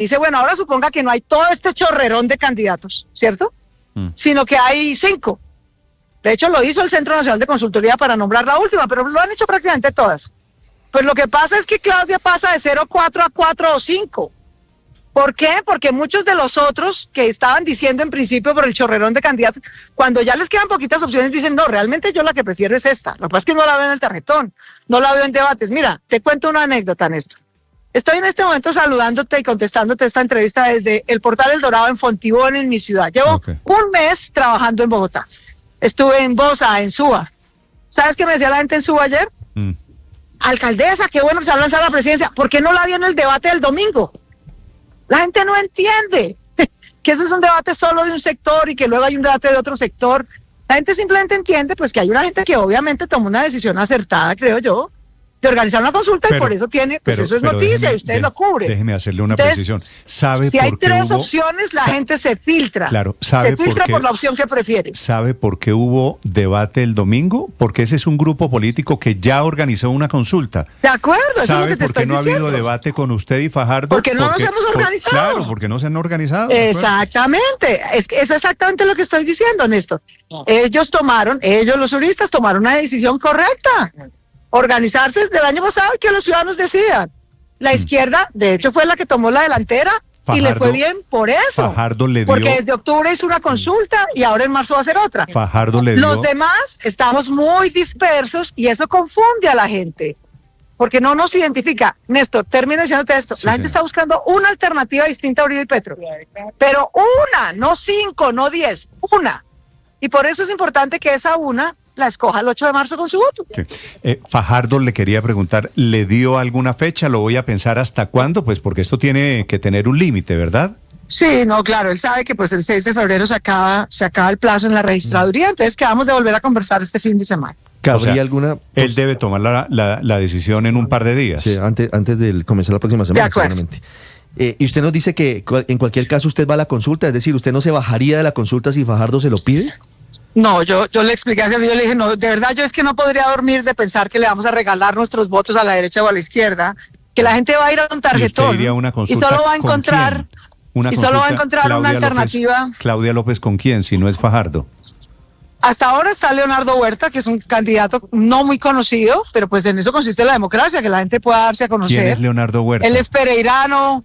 Dice, bueno, ahora suponga que no hay todo este chorrerón de candidatos, ¿cierto? Sino que hay 5. De hecho, lo hizo el Centro Nacional de Consultoría para nombrar la última, pero lo han hecho prácticamente todas. Pues lo que pasa es que Claudia pasa de 0,4 a 4 o 5. ¿Por qué? Porque muchos de los otros que estaban diciendo en principio por el chorrerón de candidatos, cuando ya les quedan poquitas opciones, dicen, no, realmente yo la que prefiero es esta. Lo que pasa es que no la veo en el tarjetón, no la veo en debates. Mira, te cuento una anécdota, Néstor. Estoy en este momento saludándote y contestándote esta entrevista desde el Portal El Dorado en Fontibón, en mi ciudad. Llevo un mes trabajando en Bogotá. Estuve en Bosa, en Suba. ¿Sabes qué me decía la gente en Suba ayer? Alcaldesa, qué bueno que se ha lanzado a la presidencia. ¿Por qué no la vio en el debate del domingo? La gente no entiende que eso es un debate solo de un sector y que luego hay un debate de otro sector. La gente simplemente entiende pues que hay una gente que obviamente tomó una decisión acertada, creo yo, de organizar una consulta, y por eso tiene, pues eso es noticia y ustedes lo cubren. Déjeme hacerle una precisión. ¿Sabe si hay por qué 3 hubo, opciones, la gente se filtra. Claro, se filtra por la opción que prefiere. ¿Sabe por qué hubo debate el domingo? Porque ese es un grupo político que ya organizó una consulta. De acuerdo, eso es lo que te ¿Sabe por qué no ha habido debate con usted y Fajardo? Porque no nos hemos organizado. Claro, porque no se han organizado. Exactamente, es exactamente lo que estoy diciendo, Néstor. Ellos los juristas tomaron una decisión correcta. Organizarse desde el año pasado y que los ciudadanos decidan. La izquierda, de hecho, fue la que tomó la delantera y le fue bien por eso. Fajardo le dio... Porque desde octubre hizo una consulta y ahora en marzo va a hacer otra. Fajardo le dio... Los demás estamos muy dispersos y eso confunde a la gente. Porque no nos identifica. Néstor, termino diciéndote esto. La gente está buscando una alternativa distinta a Uribe y Petro. Pero una, no 5, no 10, una. Y por eso es importante que esa una la escoja el 8 de marzo con su voto. Fajardo le quería preguntar, ¿le dio alguna fecha? ¿Lo voy a pensar hasta cuándo? Pues porque esto tiene que tener un límite, ¿verdad? Sí, no, claro, él sabe que pues el 6 de febrero se acaba el plazo en la registraduría, entonces quedamos de volver a conversar este fin de semana. ¿Cabría alguna? Él debe tomar la decisión en un par de días. Sí, antes de comenzar la próxima semana, seguramente. Y usted nos dice que en cualquier caso usted va a la consulta, es decir, ¿usted no se bajaría de la consulta si Fajardo se lo pide? No, yo le expliqué a ese video, le dije, no, de verdad yo es que no podría dormir de pensar que le vamos a regalar nuestros votos a la derecha o a la izquierda, que la gente va a ir a un tarjetón y solo va a encontrar una alternativa. Claudia López, ¿con quién? Si no es Fajardo. Hasta ahora está Leonardo Huerta, que es un candidato no muy conocido, pero pues en eso consiste la democracia, que la gente pueda darse a conocer. ¿Quién es Leonardo Huerta? Él es pereirano,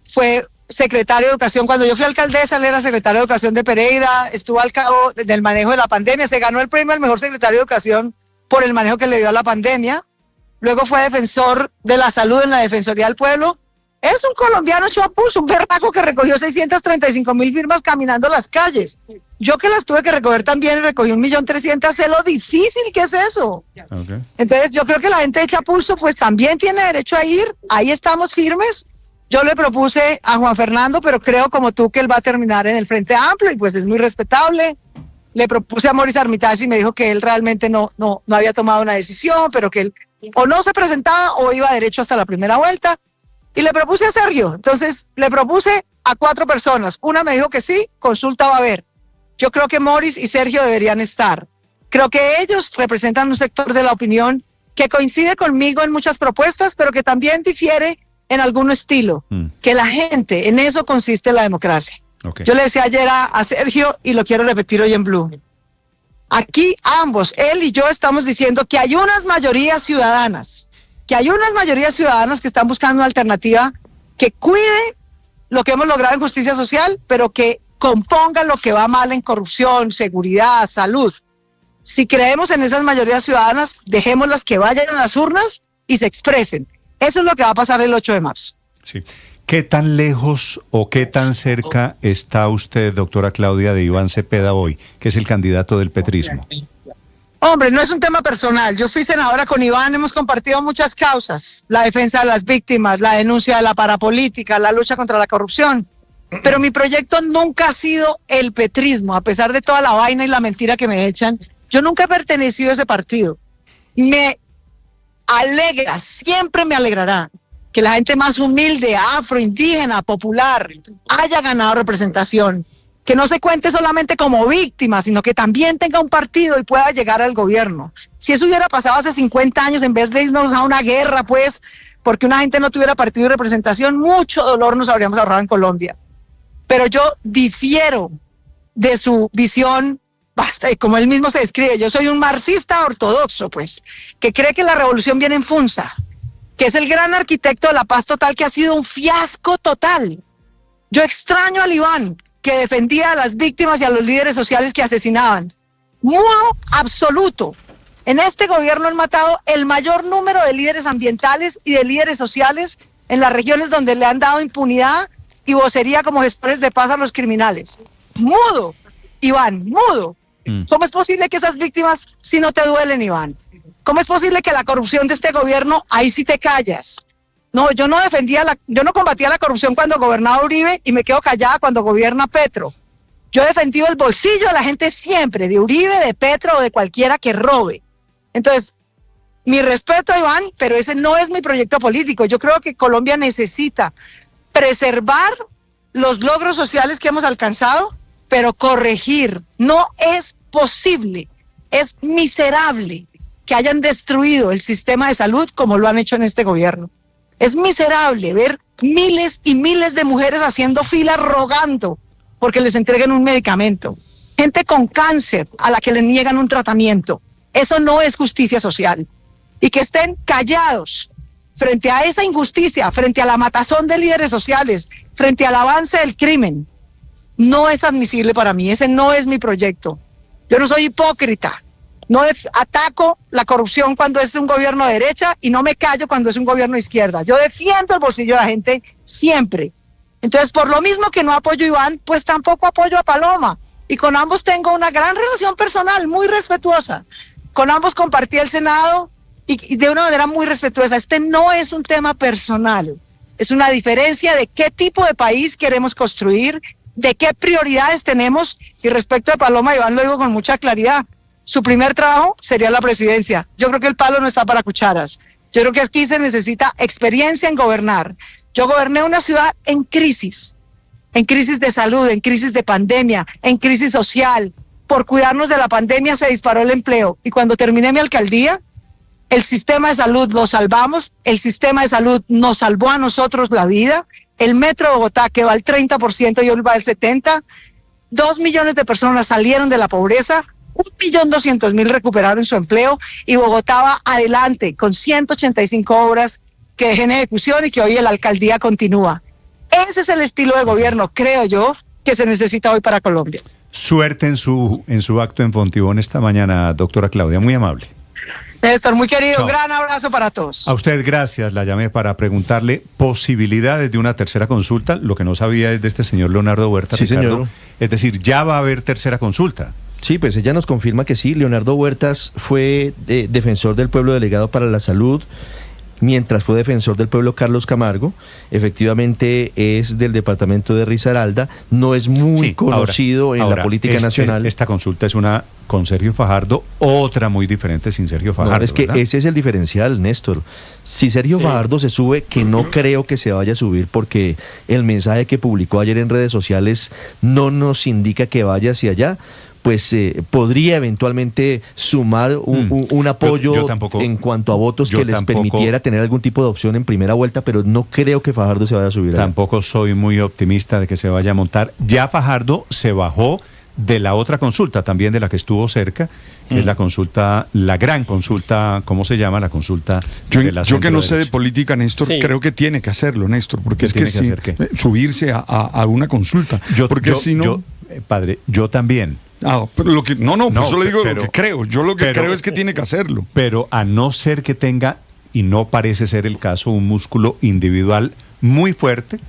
fue secretario de Educación. Cuando yo fui alcaldesa, él era secretario de Educación de Pereira, estuvo al cabo del manejo de la pandemia, se ganó el premio al mejor secretario de Educación por el manejo que le dio a la pandemia. Luego fue defensor de la salud en la Defensoría del Pueblo. Es un colombiano hecho a pulso, un berraco que recogió 635,000 firmas caminando las calles. Yo que las tuve que recoger también, recogí 1.300.000, sé lo difícil que es eso. Okay. Entonces yo creo que la gente hecha a pulso pues también tiene derecho a ir, ahí estamos firmes. Yo le propuse a Juan Fernando, pero creo como tú que él va a terminar en el Frente Amplio y pues es muy respetable. Le propuse a Mauricio Armitage y me dijo que él realmente no había tomado una decisión, pero que él o no se presentaba o iba derecho hasta la primera vuelta. Y le propuse a Sergio, entonces le propuse a 4 personas. Una me dijo que sí, consulta va a haber. Yo creo que Morris y Sergio deberían estar. Creo que ellos representan un sector de la opinión que coincide conmigo en muchas propuestas, pero que también difiere en algún estilo. Que la gente, en eso consiste la democracia. Okay. Yo le decía ayer a Sergio y lo quiero repetir hoy en Blue. Aquí ambos, él y yo, estamos diciendo que hay unas mayorías ciudadanas, que están buscando una alternativa que cuide lo que hemos logrado en justicia social, pero que componga lo que va mal en corrupción, seguridad, salud. Si creemos en esas mayorías ciudadanas, dejémoslas que vayan a las urnas y se expresen. Eso es lo que va a pasar el 8 de marzo. Sí. ¿Qué tan lejos o qué tan cerca está usted, doctora Claudia, de Iván Cepeda hoy, que es el candidato del petrismo? Hombre, no es un tema personal. Yo fui senadora con Iván, hemos compartido muchas causas. La defensa de las víctimas, la denuncia de la parapolítica, la lucha contra la corrupción. Pero mi proyecto nunca ha sido el petrismo, a pesar de toda la vaina y la mentira que me echan. Yo nunca he pertenecido a ese partido. Me alegra, siempre me alegrará que la gente más humilde, afro, indígena, popular, haya ganado representación. Que no se cuente solamente como víctima, sino que también tenga un partido y pueda llegar al gobierno. Si eso hubiera pasado hace 50 años, en vez de irnos a una guerra, pues porque una gente no tuviera partido y representación, mucho dolor nos habríamos ahorrado en Colombia. Pero yo difiero de su visión, basta, y como él mismo se describe, yo soy un marxista ortodoxo, pues, que cree que la revolución viene en Funza, que es el gran arquitecto de la paz total, que ha sido un fiasco total. Yo extraño al Iván, que defendía a las víctimas y a los líderes sociales que asesinaban. Mudo absoluto. En este gobierno han matado el mayor número de líderes ambientales y de líderes sociales en las regiones donde le han dado impunidad y vocería como gestores de paz a los criminales. Mudo, Iván, mudo. ¿Cómo es posible que esas víctimas si no te duelen, Iván? ¿Cómo es posible que la corrupción de este gobierno, ahí sí te callas? No, yo no combatía la corrupción cuando gobernaba Uribe y me quedo callada cuando gobierna Petro. Yo he defendido el bolsillo de la gente siempre, de Uribe, de Petro o de cualquiera que robe. Entonces, mi respeto a Iván, pero ese no es mi proyecto político. Yo creo que Colombia necesita preservar los logros sociales que hemos alcanzado, pero corregir. No es posible, es miserable que hayan destruido el sistema de salud como lo han hecho en este gobierno. Es miserable ver miles y miles de mujeres haciendo fila rogando porque les entreguen un medicamento. Gente con cáncer a la que le niegan un tratamiento. Eso no es justicia social. Y que estén callados frente a esa injusticia, frente a la matazón de líderes sociales, frente al avance del crimen, no es admisible para mí. Ese no es mi proyecto. Yo no soy hipócrita. No ataco la corrupción cuando es un gobierno de derecha y no me callo cuando es un gobierno de izquierda. Yo defiendo el bolsillo de la gente siempre. Entonces, por lo mismo que no apoyo a Iván, pues tampoco apoyo a Paloma. Y con ambos tengo una gran relación personal, muy respetuosa. Con ambos compartí el Senado y de una manera muy respetuosa. Este no es un tema personal. Es una diferencia de qué tipo de país queremos construir, de qué prioridades tenemos. Y respecto a Paloma, Iván, lo digo con mucha claridad. Su primer trabajo sería la presidencia. Yo creo que el palo no está para cucharas. Yo creo que aquí se necesita experiencia en gobernar. Yo goberné una ciudad en crisis de salud, en crisis de pandemia, en crisis social. Por cuidarnos de la pandemia se disparó el empleo. Y cuando terminé mi alcaldía, el sistema de salud lo salvamos, el sistema de salud nos salvó a nosotros la vida. El Metro de Bogotá, que va al 30% y hoy va al 70%, 2 millones de personas salieron de la pobreza, 1.200.000 recuperaron su empleo y Bogotá va adelante con 185 obras que dejen ejecución y que hoy la alcaldía continúa. Ese es el estilo de gobierno, creo yo, que se necesita hoy para Colombia. Suerte en su acto en Fontibón esta mañana, doctora Claudia, muy amable. Néstor, muy querido, Chao. Un gran abrazo para todos. A usted gracias, la llamé para preguntarle posibilidades de una tercera consulta. Lo que no sabía es de este señor Leonardo Huerta, sí, Ricardo. Señor. Es decir, ya va a haber tercera consulta. Sí, pues ella nos confirma que sí. Leonardo Huertas fue defensor del pueblo delegado para la salud, mientras fue defensor del pueblo Carlos Camargo. Efectivamente es del departamento de Risaralda, no es muy conocido en la política nacional. Esta consulta es una con Sergio Fajardo, otra muy diferente sin Sergio Fajardo. No, es que ¿verdad? Ese es el diferencial, Néstor. Si Sergio Fajardo se sube, que no creo que se vaya a subir, porque el mensaje que publicó ayer en redes sociales no nos indica que vaya hacia allá, pues podría eventualmente sumar un apoyo yo tampoco, en cuanto a votos que les permitiera tener algún tipo de opción en primera vuelta, pero no creo que Fajardo se vaya a subir. Tampoco soy muy optimista de que se vaya a montar. Ya Fajardo se bajó de la otra consulta, también de la que estuvo cerca, que es la consulta, la gran consulta, ¿cómo se llama? La consulta de la yo que no sé de política, Néstor, creo que tiene que hacerlo, Néstor, porque es que sí, subirse a una consulta. Porque si no... padre, yo también. Pero lo que, no, por eso le digo lo que creo. Yo lo que creo es que tiene que hacerlo. Pero a no ser que tenga, y no parece ser el caso, un músculo individual muy fuerte,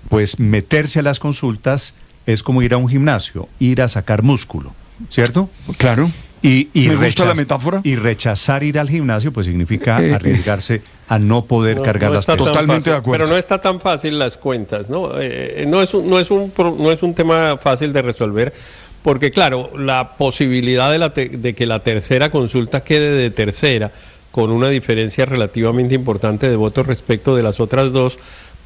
pues meterse a las consultas es como ir a un gimnasio, ir a sacar músculo, ¿cierto? Claro. Y me gusta la metáfora. Y rechazar ir al gimnasio, pues significa arriesgarse a no poder cargar las pesas. Totalmente de acuerdo. Pero no está tan fácil las cuentas, ¿no? No es un tema fácil de resolver, porque claro, la posibilidad de que la tercera consulta quede de tercera, con una diferencia relativamente importante de votos respecto de las otras dos,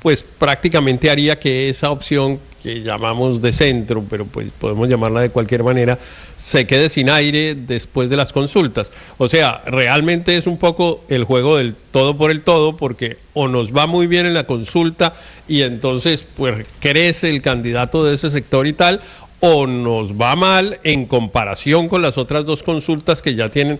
pues prácticamente haría que esa opción que llamamos de centro, pero pues podemos llamarla de cualquier manera, se quede sin aire después de las consultas. O sea, realmente es un poco el juego del todo por el todo, porque o nos va muy bien en la consulta y entonces pues crece el candidato de ese sector y tal, o nos va mal en comparación con las otras dos consultas que ya tienen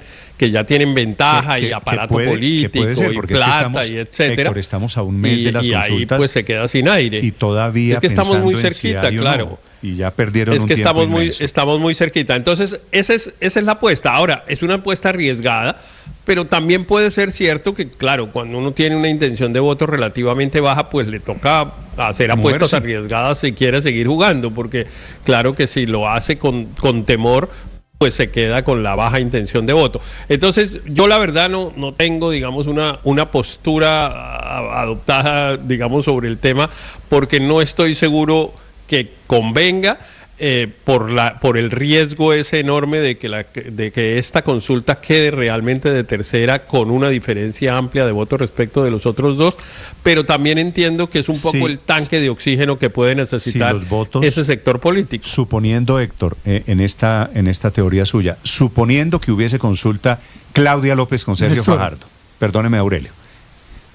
ventaja y aparato político y plata y etcétera. Héctor, estamos a un mes de las consultas. Y ahí pues se queda sin aire. Y todavía es que estamos muy cerquita, claro. No, y ya perdieron es un que tiempo estamos muy cerquita. Entonces, esa es la apuesta. Ahora, es una apuesta arriesgada, pero también puede ser cierto que, claro, cuando uno tiene una intención de voto relativamente baja, pues le toca hacer apuestas arriesgadas si quiere seguir jugando, porque claro que si lo hace con temor, pues se queda con la baja intención de voto. Entonces, yo la verdad no tengo, digamos, una postura adoptada, digamos, sobre el tema, porque no estoy seguro que convenga, por el riesgo ese enorme de que esta consulta quede realmente de tercera con una diferencia amplia de votos respecto de los otros dos, pero también entiendo que es un poco el tanque de oxígeno que puede necesitar los votos, ese sector político. Suponiendo, Héctor, en esta teoría suya, suponiendo que hubiese consulta Claudia López con Sergio Fajardo, perdóneme, Aurelio,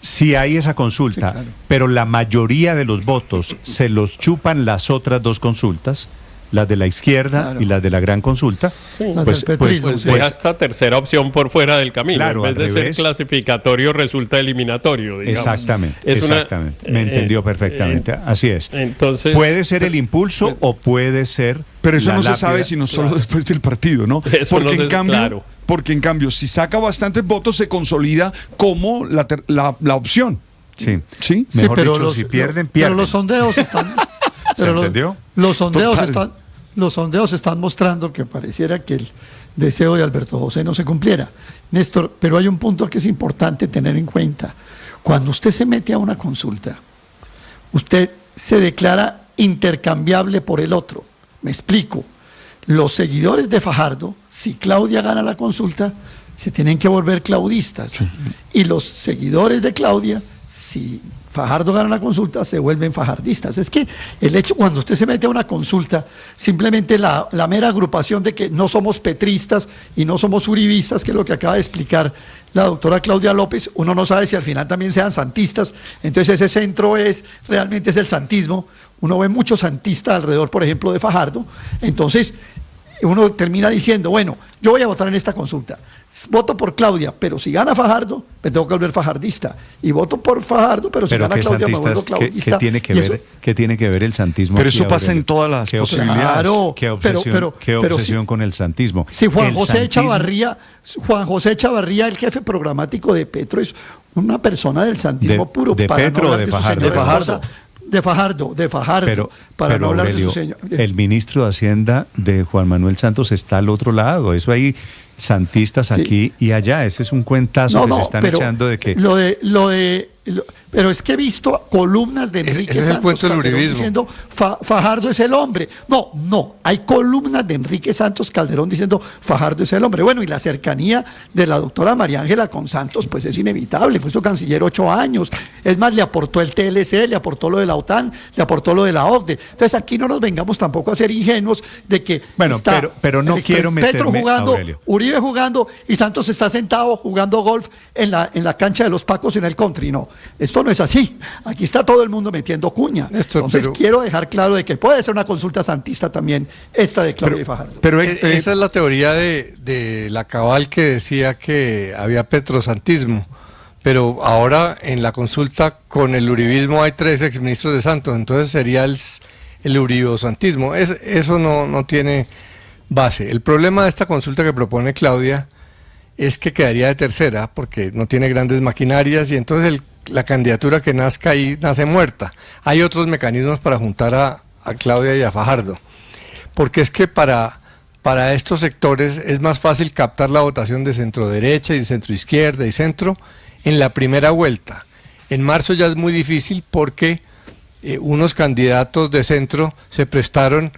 si hay esa consulta, sí, claro, pero la mayoría de los votos se los chupan las otras dos consultas, las de la izquierda, claro, y las de la gran consulta, sí, pues deja esta tercera opción por fuera del camino. Claro, en vez de ser clasificatorio, resulta eliminatorio, digamos. Exactamente. Me entendió perfectamente. Así es. Entonces, puede ser el impulso o puede ser. Pero eso no se sabe sino solo después del partido, ¿no? Porque en cambio, si saca bastantes votos, se consolida como la opción. Sí. Sí, mejor dicho, si pierden. Pero los sondeos están. Pero ¿entendió? Los sondeos están mostrando que pareciera que el deseo de Alberto José no se cumpliera. Néstor, pero hay un punto que es importante tener en cuenta. Cuando usted se mete a una consulta, usted se declara intercambiable por el otro. Me explico. Los seguidores de Fajardo, si Claudia gana la consulta, se tienen que volver claudistas. Y los seguidores de Claudia, si Fajardo gana la consulta, se vuelven fajardistas. Es que el hecho, cuando usted se mete a una consulta, simplemente la mera agrupación de que no somos petristas y no somos uribistas, que es lo que acaba de explicar la doctora Claudia López, uno no sabe si al final también sean santistas, entonces ese centro realmente es el santismo. Uno ve muchos santistas alrededor, por ejemplo, de Fajardo, entonces uno termina diciendo, bueno, yo voy a votar en esta consulta, voto por Claudia, pero si gana Fajardo, me tengo que volver fajardista, y voto por Fajardo, pero si gana Claudia, me vuelvo claudista. ¿Qué tiene que ver el santismo? Pero eso pasa en todas las posibilidades. Claro, ¿Qué obsesión con el santismo? Si Juan José Echavarría, el jefe programático de Petro, es una persona del santismo puro. ¿De Petro o de Fajardo? De Fajardo, para no hablar de su señor. El ministro de Hacienda de Juan Manuel Santos está al otro lado. Eso hay santistas aquí y allá. Ese es un cuentazo que se están echando de que. Pero es que he visto columnas de Enrique Santos es el cuento del uribismo diciendo Fajardo es el hombre. No, hay columnas de Enrique Santos Calderón diciendo Fajardo es el hombre. Bueno, y la cercanía de la doctora María Ángela con Santos, pues es inevitable. Fue su canciller 8 años. Es más, le aportó el TLC, le aportó lo de la OTAN, le aportó lo de la OCDE. Entonces aquí no nos vengamos tampoco a ser ingenuos de que pero no quiero meterme, Petro jugando, Aurelio. Uribe jugando y Santos está sentado jugando golf en la cancha de los Pacos en el country. No, esto no es así. Aquí está todo el mundo metiendo cuña. Entonces quiero dejar claro de que puede ser una consulta santista también esta de Claudia y Fajardo. Pero esa es la teoría de la Cabal, que decía que había petrosantismo. Pero ahora en la consulta con el uribismo hay 3 exministros de Santos, entonces sería el uribosantismo. Eso no tiene base. El problema de esta consulta que propone Claudia es que quedaría de tercera porque no tiene grandes maquinarias y entonces la candidatura que nazca ahí nace muerta. Hay otros mecanismos para juntar a Claudia y a Fajardo, porque es que para estos sectores es más fácil captar la votación de centro derecha y centro izquierda y centro en la primera vuelta. En marzo ya es muy difícil porque unos candidatos de centro se prestaron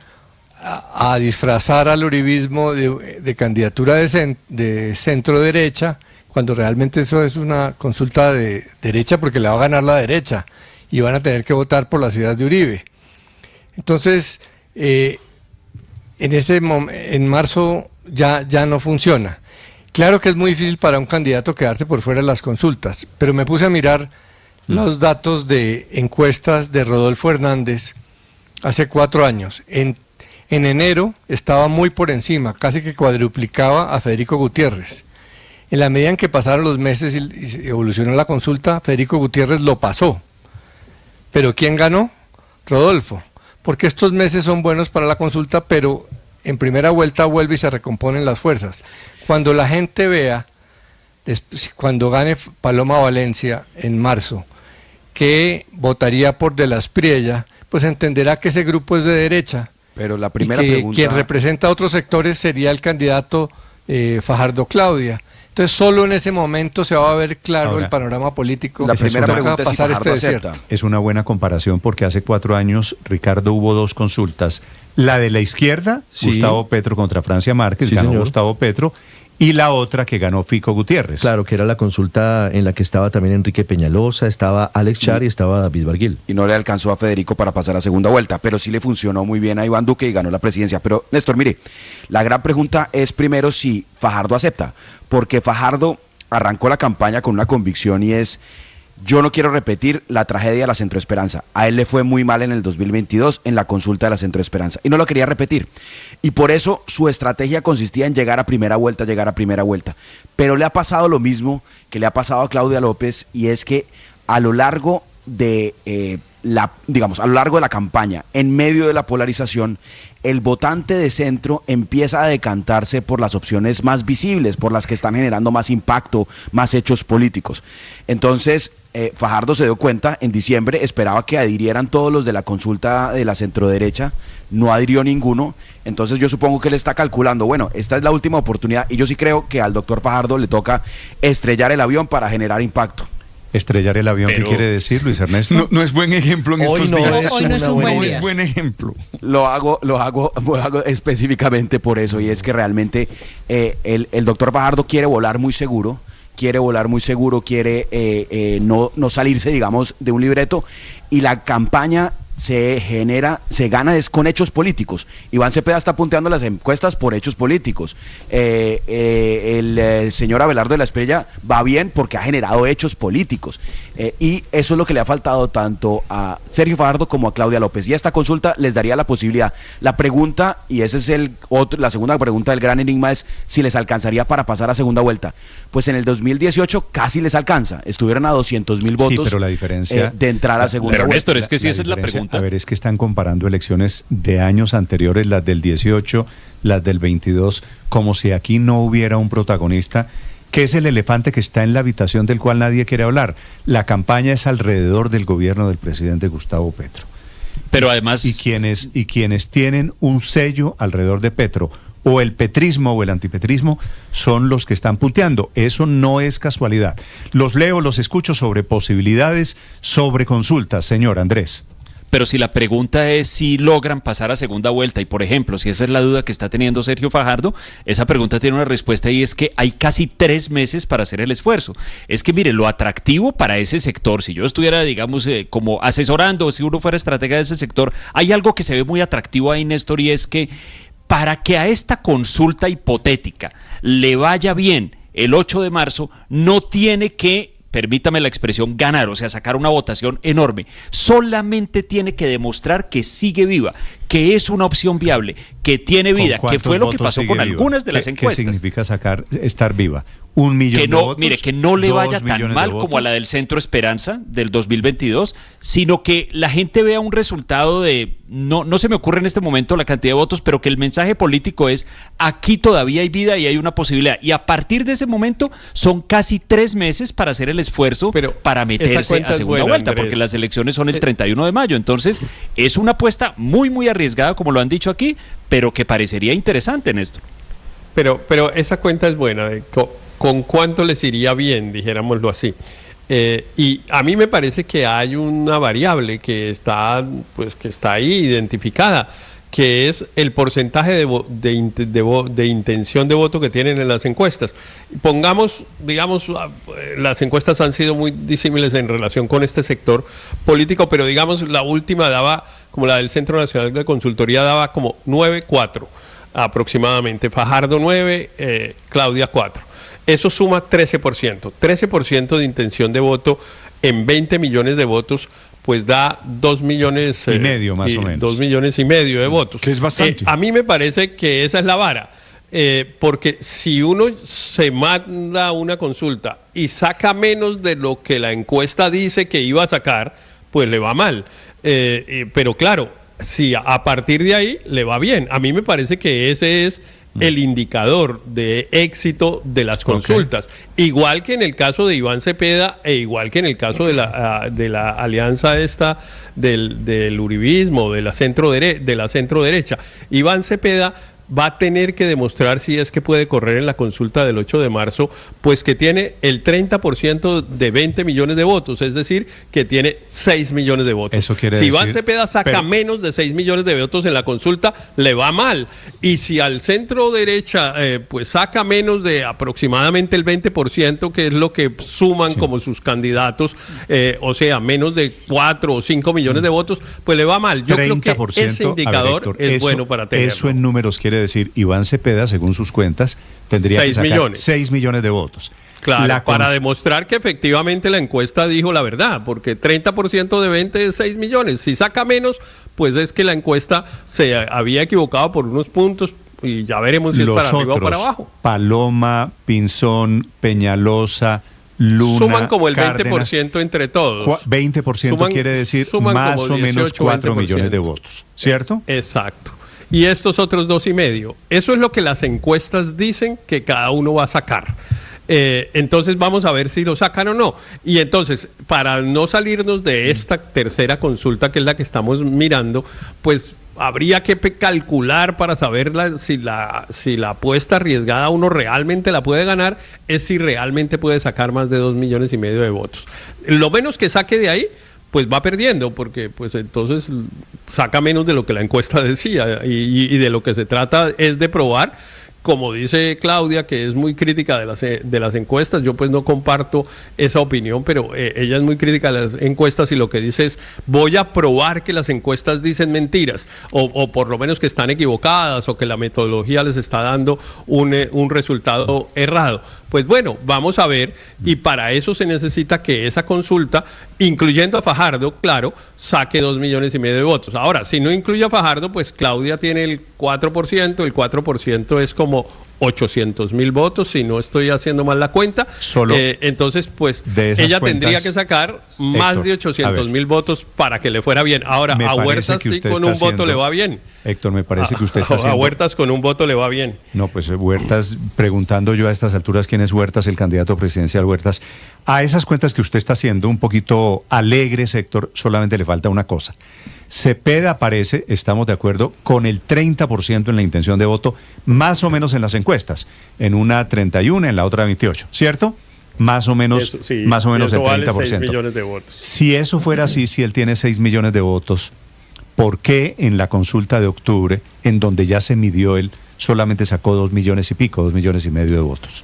a disfrazar al uribismo de candidatura de centro derecha, cuando realmente eso es una consulta de derecha, porque le va a ganar la derecha y van a tener que votar por las ideas de Uribe. Entonces, en marzo ya no funciona. Claro que es muy difícil para un candidato quedarse por fuera de las consultas, pero me puse a mirar los datos de encuestas de Rodolfo Hernández hace 4 años. En enero estaba muy por encima, casi que cuadruplicaba a Federico Gutiérrez. En la medida en que pasaron los meses y evolucionó la consulta, Federico Gutiérrez lo pasó. ¿Pero quién ganó? Rodolfo. Porque estos meses son buenos para la consulta, pero en primera vuelta vuelve y se recomponen las fuerzas. Cuando la gente vea, cuando gane Paloma Valencia en marzo, que votaría por De la Espriella, pues entenderá que ese grupo es de derecha. Pero la primera y que pregunta... quien representa a otros sectores sería el candidato Fajardo Claudia. Entonces solo en ese momento se va a ver claro el panorama político. La primera pregunta es si Fajardo acepta. Es una buena comparación porque hace 4 años, Ricardo, hubo 2 consultas. La de la izquierda, sí, Gustavo Petro contra Francia Márquez, sí, ganó señor. Gustavo Petro, y la otra que ganó Fico Gutiérrez. Claro, que era la consulta en la que estaba también Enrique Peñalosa, estaba Alex Char y estaba David Barguil. Y no le alcanzó a Federico para pasar a segunda vuelta, pero sí le funcionó muy bien a Iván Duque y ganó la presidencia. Pero, Néstor, mire, la gran pregunta es primero si Fajardo acepta, porque Fajardo arrancó la campaña con una convicción y es: yo no quiero repetir la tragedia de la Centro Esperanza. A él le fue muy mal en el 2022 en la consulta de la Centro Esperanza y no lo quería repetir. Y por eso su estrategia consistía en llegar a primera vuelta. Pero le ha pasado lo mismo que le ha pasado a Claudia López, y es que a lo largo de a lo largo de la campaña, en medio de la polarización, el votante de centro empieza a decantarse por las opciones más visibles, por las que están generando más impacto, más hechos políticos. Entonces, Fajardo se dio cuenta en diciembre, esperaba que adhirieran todos los de la consulta de la centroderecha, no adhirió ninguno. Entonces yo supongo que él está calculando, bueno, esta es la última oportunidad, y yo sí creo que al doctor Fajardo le toca estrellar el avión para generar impacto. Estrellar el avión, ¿qué quiere decir, Luis Ernesto? No es buen ejemplo en estos días. Hoy no es un buen día. No es buen ejemplo. Lo hago específicamente por eso, y es que realmente el doctor Fajardo quiere volar muy seguro, quiere no salirse, digamos, de un libreto, y la campaña se gana con hechos políticos. Iván Cepeda está punteando las encuestas por hechos políticos. El señor Abelardo de la Espriella va bien porque ha generado hechos políticos. Y eso es lo que le ha faltado tanto a Sergio Fajardo como a Claudia López. Y esta consulta les daría la posibilidad. La pregunta, y esa es la segunda pregunta del gran enigma, es si les alcanzaría para pasar a segunda vuelta. Pues en el 2018 casi les alcanza. Estuvieron a 200,000 votos, sí, pero la diferencia, de entrar a segunda vuelta. Néstor, es que sí, esa es la pregunta. A ver, es que están comparando elecciones de años anteriores, las del 18, las del 22, como si aquí no hubiera un protagonista, que es el elefante que está en la habitación del cual nadie quiere hablar. La campaña es alrededor del gobierno del presidente Gustavo Petro. Pero además... Y quienes tienen un sello alrededor de Petro, o el petrismo o el antipetrismo, son los que están punteando. Eso no es casualidad. Los escucho sobre posibilidades, sobre consultas, señor Andrés. Pero si la pregunta es si logran pasar a segunda vuelta, y por ejemplo, si esa es la duda que está teniendo Sergio Fajardo, esa pregunta tiene una respuesta, y es que hay casi 3 meses para hacer el esfuerzo. Es que mire, lo atractivo para ese sector, si yo estuviera, digamos, como asesorando, si uno fuera estratega de ese sector, hay algo que se ve muy atractivo ahí, Néstor, y es que para que a esta consulta hipotética le vaya bien el 8 de marzo, no tiene que, permítame la expresión, ganar, o sea, sacar una votación enorme. Solamente tiene que demostrar que sigue viva, que es una opción viable, que tiene vida, que fue lo que pasó con algunas de las encuestas. ¿Qué significa estar viva? 1 millón de votos. Mire, que no le vaya tan mal como a la del Centro Esperanza del 2022, sino que la gente vea un resultado de, no se me ocurre en este momento la cantidad de votos, pero que el mensaje político es: aquí todavía hay vida y hay una posibilidad. Y a partir de ese momento son casi 3 meses para hacer el esfuerzo, para meterse a segunda vuelta, Andrés, porque las elecciones son el 31 de mayo. Entonces, es una apuesta muy, muy arriesgada, como lo han dicho aquí, pero que parecería interesante, Néstor. Pero esa cuenta es buena. ¿Con cuánto les iría bien, dijéramoslo así? Y a mí me parece que hay una variable que está ahí identificada, que es el porcentaje de intención de voto que tienen en las encuestas. Pongamos, digamos, las encuestas han sido muy disímiles en relación con este sector político, pero digamos la última daba como la del Centro Nacional de Consultoría daba como 9-4 aproximadamente, Fajardo 9, Claudia 4. Eso suma 13% de intención de voto en 20 millones de votos, pues da 2 millones y medio más o menos. 2 millones y medio de votos. Que es bastante. A mí me parece que esa es la vara. Porque si uno se manda una consulta y saca menos de lo que la encuesta dice que iba a sacar, pues le va mal. Pero claro, si a partir de ahí le va bien. A mí me parece que ese es el indicador de éxito de las consultas. Okay. Igual que en el caso de Iván Cepeda e igual que en el caso de la alianza esta del uribismo, de la centro derecha. Iván Cepeda va a tener que demostrar, si es que puede correr en la consulta del 8 de marzo, pues que tiene el 30% de 20 millones de votos, es decir, que tiene 6 millones de votos. Eso quiere si decir, Iván Cepeda saca menos de 6 millones de votos en la consulta, le va mal. Y si al centro derecha pues saca menos de aproximadamente el 20%, que es lo que suman como sus candidatos, o sea, menos de 4 o 5 millones de votos, pues le va mal. Yo creo que ese indicador Héctor, es bueno para tenerlo. Eso en números quiere decir, Iván Cepeda, según sus cuentas, tendría que sacar 6 millones de votos. Claro, para demostrar que efectivamente la encuesta dijo la verdad, porque 30% de 20 es 6 millones. Si saca menos, pues es que la encuesta se había equivocado por unos puntos y ya veremos si es para arriba o para abajo. Paloma, Pinzón, Peñalosa, Luna, suman como el Cárdenas, 20% entre todos. 20% quiere decir más o menos 4 millones de votos, ¿cierto? Exacto. Y estos otros 2,5. Eso es lo que las encuestas dicen que cada uno va a sacar. Entonces vamos a ver si lo sacan o no. Y entonces, para no salirnos de esta tercera consulta, que es la que estamos mirando, pues habría que calcular para saber si la apuesta arriesgada uno realmente la puede ganar, es si realmente puede sacar más de 2,5 millones de votos. Lo menos que saque de ahí, pues va perdiendo, porque pues entonces saca menos de lo que la encuesta decía, y de lo que se trata es de probar, como dice Claudia, que es muy crítica de las encuestas. Yo pues no comparto esa opinión, pero ella es muy crítica de las encuestas y lo que dice es: voy a probar que las encuestas dicen mentiras, o por lo menos que están equivocadas, o que la metodología les está dando un resultado errado. Pues bueno, vamos a ver, y para eso se necesita que esa consulta, incluyendo a Fajardo, claro, saque 2,5 millones de votos. Ahora, si no incluye a Fajardo, pues Claudia tiene el 4%, el 4% es como 800,000 votos, si no estoy haciendo mal la cuenta. Solo entonces, pues ella tendría que sacar más de 800,000 votos para que le fuera bien. Ahora, a Huertas sí con un voto le va bien. Héctor, me parece que usted está haciendo... A Huertas con un voto le va bien. No, pues Huertas, preguntando yo a estas alturas quién es Huertas, el candidato presidencial Huertas, a esas cuentas que usted está haciendo un poquito alegres, Héctor, solamente le falta una cosa. Cepeda aparece, estamos de acuerdo, con el 30% en la intención de voto, más o menos en las encuestas, en una 31, en la otra 28, ¿cierto? Más o menos, eso, sí, más o menos el 30%. Vale 6 millones de votos. Si eso fuera así, si él tiene 6 millones de votos, ¿por qué en la consulta de octubre, en donde ya se midió él, solamente sacó 2 millones y pico, 2,5 millones de votos?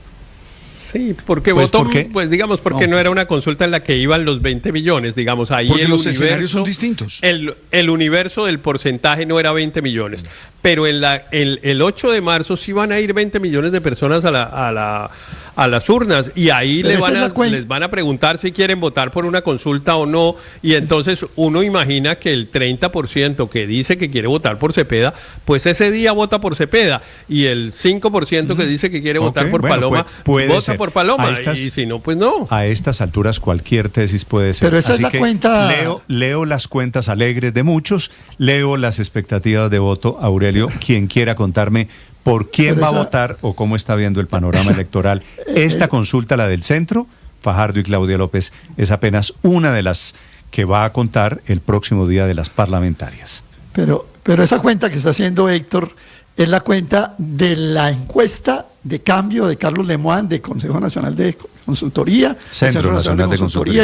Sí, porque pues votó, pues digamos, porque no era una consulta en la que iban los 20 millones, digamos, ahí porque los escenarios son distintos. El universo del porcentaje no era 20 millones, pero el 8 de marzo sí van a ir 20 millones de personas a las urnas, y ahí les van a preguntar si quieren votar por una consulta o no, y entonces uno imagina que el 30% que dice que quiere votar por Cepeda, pues ese día vota por Cepeda, y el 5% que dice que quiere votar por Paloma, vota por Paloma, y si no, pues no. A estas alturas cualquier tesis puede ser. Pero esa Así es la cuenta... Leo las cuentas alegres de muchos, leo las expectativas de voto. Aurelio, quien quiera contarme por quién va a votar o cómo está viendo el panorama electoral. Esta consulta, la del centro, Fajardo y Claudia López, es apenas una de las que va a contar el próximo día de las parlamentarias. Pero esa cuenta que está haciendo Héctor es la cuenta de la encuesta de cambio de Carlos Lemoine, de Consejo Nacional de Consultoría, Centro Nacional de Consultoría.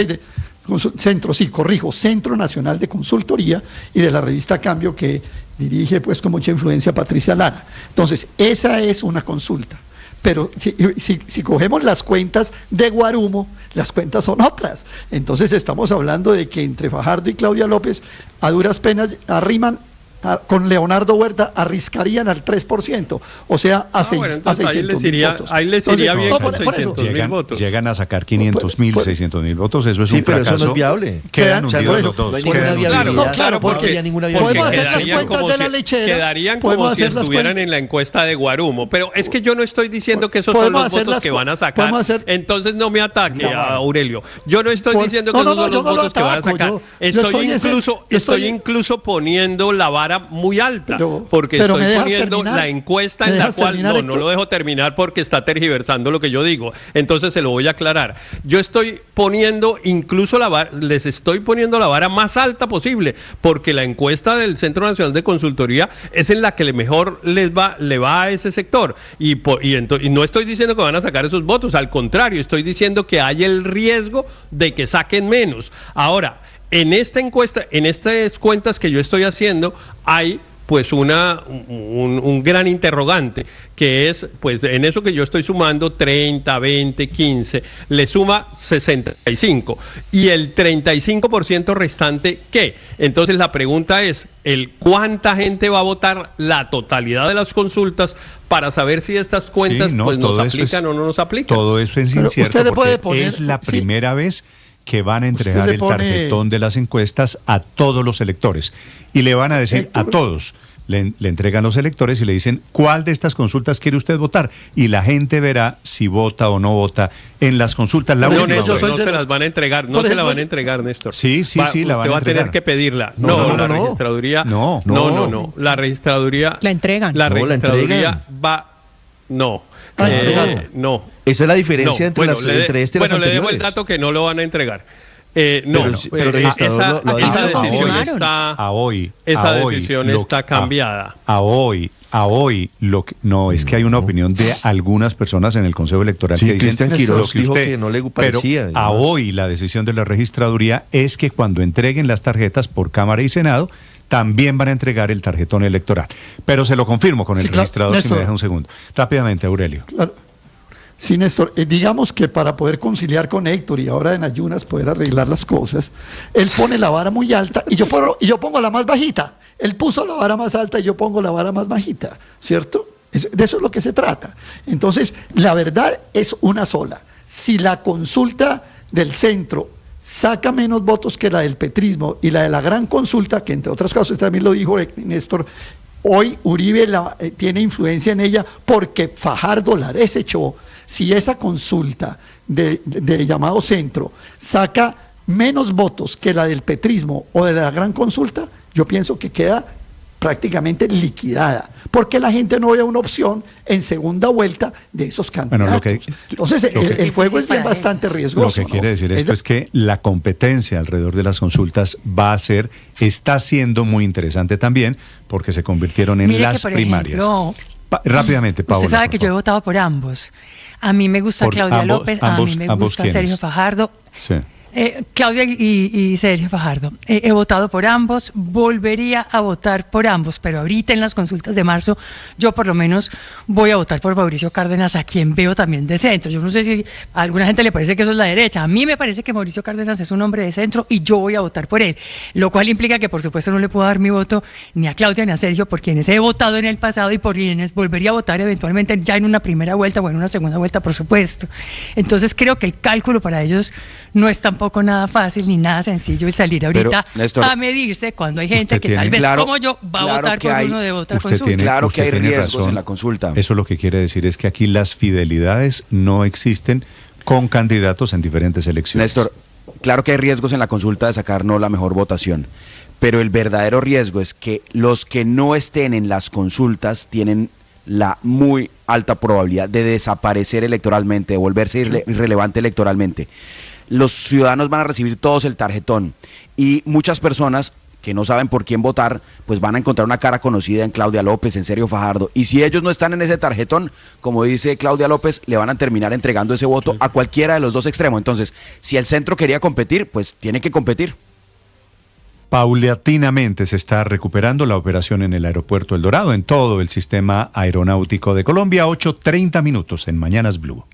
Centro Nacional de Consultoría, y de la revista Cambio, que dirige pues con mucha influencia Patricia Lara. Entonces, esa es una consulta. pero si cogemos las cuentas de Guarumo, las cuentas son otras. Entonces estamos hablando de que entre Fajardo y Claudia López a duras penas arriman con Leonardo Huerta, arriscarían al 3%, o sea, a 600.000 votos. Ahí les iría bien con 600.000 votos. Llegan a sacar 500.000, 600.000 votos, eso es un fracaso. Pero eso no es viable. Quedan hundidos los dos. Claro, porque podemos hacer las cuentas de la lechera. Quedarían como si estuvieran en la encuesta de Guarumo, pero es que yo no estoy diciendo que esos son los votos que van a sacar, entonces no me ataque, Aurelio. Yo no estoy diciendo que esos son los votos que van a sacar. Estoy incluso poniendo la vara muy alta, porque estoy poniendo la encuesta en la cual no lo dejo terminar porque está tergiversando lo que yo digo, entonces se lo voy a aclarar. Yo estoy poniendo incluso les estoy poniendo la vara más alta posible, porque la encuesta del Centro Nacional de Consultoría es en la que mejor le va a ese sector, y no estoy diciendo que van a sacar esos votos, al contrario, estoy diciendo que hay el riesgo de que saquen menos. Ahora, en esta encuesta, en estas cuentas que yo estoy haciendo, hay pues un gran interrogante, que es, pues en eso que yo estoy sumando 30, 20, 15, le suma 65, y el 35% restante, ¿qué? Entonces la pregunta es, ¿cuánta gente va a votar la totalidad de las consultas para saber si estas cuentas pues nos aplican o no nos aplican? Todo eso es incierto, porque es la primera vez que van a entregar el tarjetón de las encuestas a todos los electores. Y le van a decir a todos, le entregan los electores y le dicen, ¿cuál de estas consultas quiere usted votar? Y la gente verá si vota o no vota en las consultas. No se las van a entregar, no se la van a entregar, Néstor. Sí, la van a entregar. Usted va a tener que pedirla. La registraduría... No. La registraduría... La entregan. La registraduría va... No. Esa es la diferencia entre este y las anteriores. Le dejo el dato que no lo van a entregar. Esa decisión está cambiada. A hoy, es que hay una opinión de algunas personas en el Consejo Electoral que dicen que no le parecía. Pero a hoy la decisión de la registraduría es que cuando entreguen las tarjetas por Cámara y Senado, también van a entregar el tarjetón electoral. Pero se lo confirmo con el registrador, si me deja un segundo. Rápidamente, Aurelio. Claro. Sí, Néstor, digamos que para poder conciliar con Héctor y ahora en ayunas poder arreglar las cosas, él pone la vara muy alta y yo pongo la más bajita. Él puso la vara más alta y yo pongo la vara más bajita, ¿cierto? De eso es lo que se trata. Entonces, la verdad es una sola. Si la consulta del centro saca menos votos que la del petrismo y la de la gran consulta, que entre otras cosas también lo dijo Néstor, hoy Uribe tiene influencia en ella porque Fajardo la desechó. Si esa consulta de llamado centro saca menos votos que la del petrismo o de la gran consulta, yo pienso que queda prácticamente liquidada, porque la gente no ve una opción en segunda vuelta de esos candidatos. Entonces, el juego es bien bastante riesgoso. Lo que quiere decir esto es que la competencia alrededor de las consultas está siendo muy interesante también, porque se convirtieron en las primarias. Ejemplo, rápidamente, Paola. Usted sabe que yo he votado por ambos. A mí me gusta Claudia López, a mí me gusta Sergio Fajardo. Sí. Claudia y Sergio Fajardo. He votado por ambos, volvería a votar por ambos, pero ahorita en las consultas de marzo yo por lo menos voy a votar por Mauricio Cárdenas, a quien veo también de centro. Yo no sé si a alguna gente le parece que eso es la derecha. A mí me parece que Mauricio Cárdenas es un hombre de centro y yo voy a votar por él, lo cual implica que por supuesto no le puedo dar mi voto ni a Claudia ni a Sergio, por quienes he votado en el pasado y por quienes volvería a votar eventualmente ya en una primera vuelta o en una segunda vuelta, por supuesto. Entonces creo que el cálculo para ellos no es tampoco nada fácil ni nada sencillo el salir ahorita, pero, Néstor, a medirse cuando hay gente que tal vez como yo va a votar por uno de otra consulta. Claro que hay riesgos en la consulta. Eso lo que quiere decir es que aquí las fidelidades no existen con candidatos en diferentes elecciones. Néstor, claro que hay riesgos en la consulta de sacar no la mejor votación, pero el verdadero riesgo es que los que no estén en las consultas tienen la muy alta probabilidad de desaparecer electoralmente, de volverse irrelevante electoralmente. Los ciudadanos van a recibir todos el tarjetón y muchas personas que no saben por quién votar, pues van a encontrar una cara conocida en Claudia López, en Sergio Fajardo, y si ellos no están en ese tarjetón, como dice Claudia López, le van a terminar entregando ese voto a cualquiera de los dos extremos. Entonces, si el centro quería competir, pues tiene que competir. Paulatinamente se está recuperando la operación en el aeropuerto El Dorado, en todo el sistema aeronáutico de Colombia. 8:30 minutos en Mañanas Blue.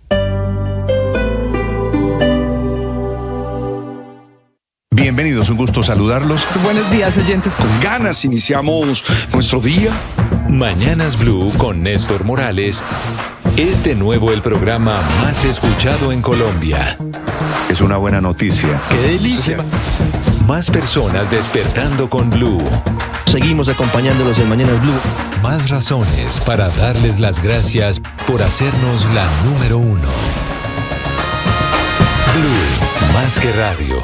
Bienvenidos, un gusto saludarlos. Buenos días, oyentes. Con ganas iniciamos nuestro día. Mañanas Blue con Néstor Morales es de nuevo el programa más escuchado en Colombia. Es una buena noticia. ¡Qué delicia! Más personas despertando con Blue. Seguimos acompañándolos en Mañanas Blue. Más razones para darles las gracias por hacernos la número 1. Blue, más que radio.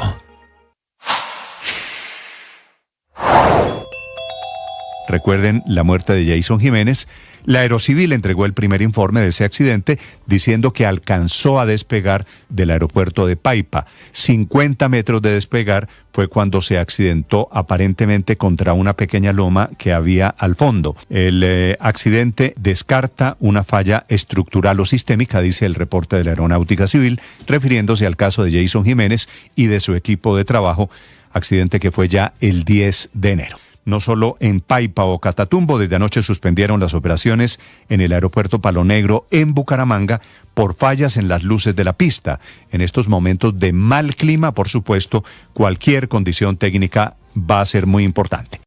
Recuerden la muerte de Jason Jiménez. La Aerocivil entregó el primer informe de ese accidente diciendo que alcanzó a despegar del aeropuerto de Paipa. 50 metros de despegar fue cuando se accidentó aparentemente contra una pequeña loma que había al fondo. El accidente descarta una falla estructural o sistémica, dice el reporte de la Aeronáutica Civil, refiriéndose al caso de Jason Jiménez y de su equipo de trabajo, accidente que fue ya el 10 de enero. No solo en Paipa o Catatumbo, desde anoche suspendieron las operaciones en el aeropuerto Palo Negro en Bucaramanga por fallas en las luces de la pista. En estos momentos de mal clima, por supuesto, cualquier condición técnica va a ser muy importante.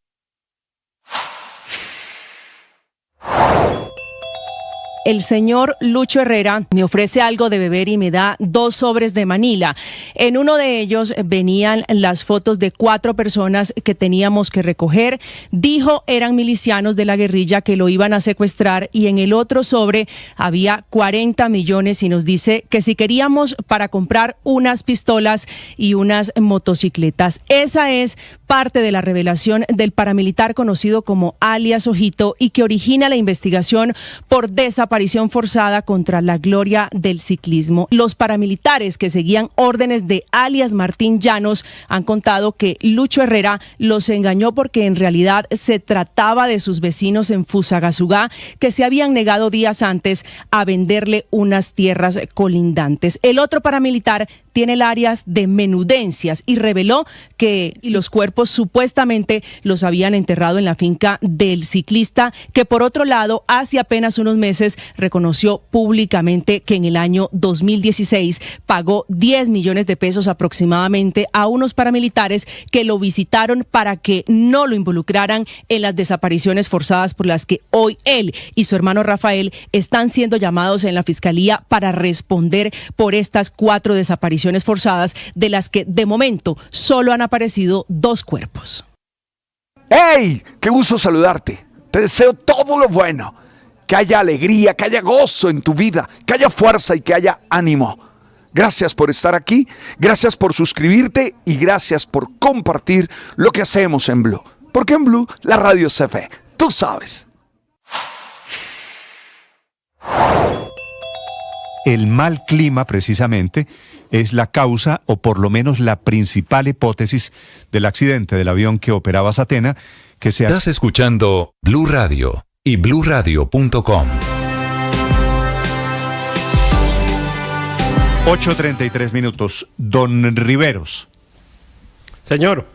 El señor Lucho Herrera me ofrece algo de beber y me da 2 sobres de Manila. En uno de ellos venían las fotos de 4 personas que teníamos que recoger. Dijo eran milicianos de la guerrilla que lo iban a secuestrar, y en el otro sobre había 40 millones y nos dice que si queríamos para comprar unas pistolas y unas motocicletas. Esa es parte de la revelación del paramilitar conocido como alias Ojito y que origina la investigación por desaparición forzada contra la gloria del ciclismo. Los paramilitares que seguían órdenes de alias Martín Llanos han contado que Lucho Herrera los engañó porque en realidad se trataba de sus vecinos en Fusagasugá que se habían negado días antes a venderle unas tierras colindantes. El otro paramilitar tiene el alias de Menudencias y reveló que los cuerpos supuestamente los habían enterrado en la finca del ciclista, que por otro lado hace apenas unos meses reconoció públicamente que en el año 2016 pagó 10 millones de pesos aproximadamente a unos paramilitares que lo visitaron para que no lo involucraran en las desapariciones forzadas por las que hoy él y su hermano Rafael están siendo llamados en la fiscalía para responder por estas 4 desapariciones forzadas, de las que de momento solo han aparecido 2 cuerpos. ¡Hey! ¡Qué gusto saludarte! Te deseo todo lo bueno. Que haya alegría, que haya gozo en tu vida, que haya fuerza y que haya ánimo. Gracias por estar aquí, gracias por suscribirte y gracias por compartir lo que hacemos en Blue. Porque en Blue la radio se ve, tú sabes. El mal clima, precisamente, es la causa, o por lo menos la principal hipótesis del accidente del avión que operaba Satena, que se... Estás escuchando Blue Radio y bluradio.com. 8:33 minutos. Don Riveros. Señor.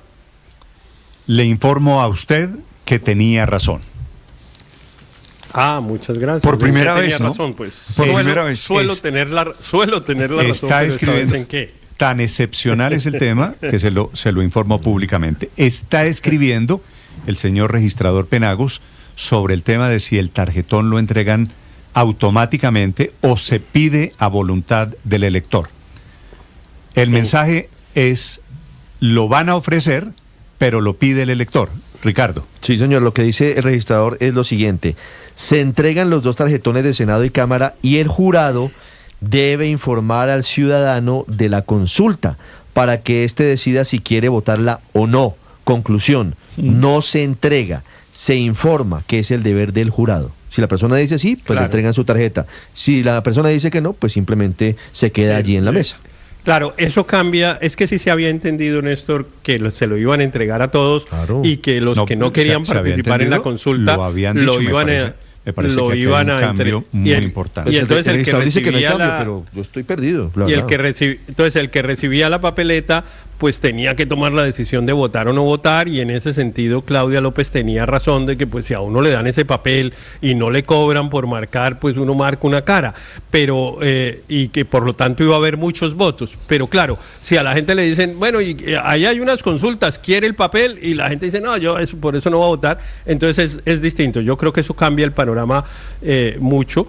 Le informo a usted que tenía razón. Muchas gracias. Por primera vez, ¿no? Razón, pues. Por primera vez. Suelo tener la razón. Está escribiendo. ¿En qué? Tan excepcional es el tema que se lo informo públicamente. Está escribiendo el señor registrador Penagos sobre el tema de si el tarjetón lo entregan automáticamente o se pide a voluntad del elector. El mensaje es: lo van a ofrecer, pero lo pide el elector. Ricardo. Sí, señor, lo que dice el registrador es lo siguiente: se entregan los 2 tarjetones de Senado y Cámara y el jurado debe informar al ciudadano de la consulta para que éste decida si quiere votarla o no. Conclusión: no se entrega, se informa, que es el deber del jurado. Si la persona dice sí, pues le entregan su tarjeta. Si la persona dice que no, pues simplemente se queda allí en la mesa. Claro, eso cambia. Es que sí se había entendido, Néstor, que se lo iban a entregar a todos, y que los que no querían participar en la consulta lo iban a... Me parece que iban a un cambio muy importante. Y entonces el que dice que no hay cambio, pero yo estoy perdido. Y entonces el que recibía la papeleta pues tenía que tomar la decisión de votar o no votar, y en ese sentido Claudia López tenía razón de que pues si a uno le dan ese papel y no le cobran por marcar, pues uno marca una cara, pero y que por lo tanto iba a haber muchos votos. Pero claro, si a la gente le dicen, bueno, y ahí hay unas consultas, quiere el papel, y la gente dice, no, yo por eso no voy a votar, entonces es distinto. Yo creo que eso cambia el panorama mucho,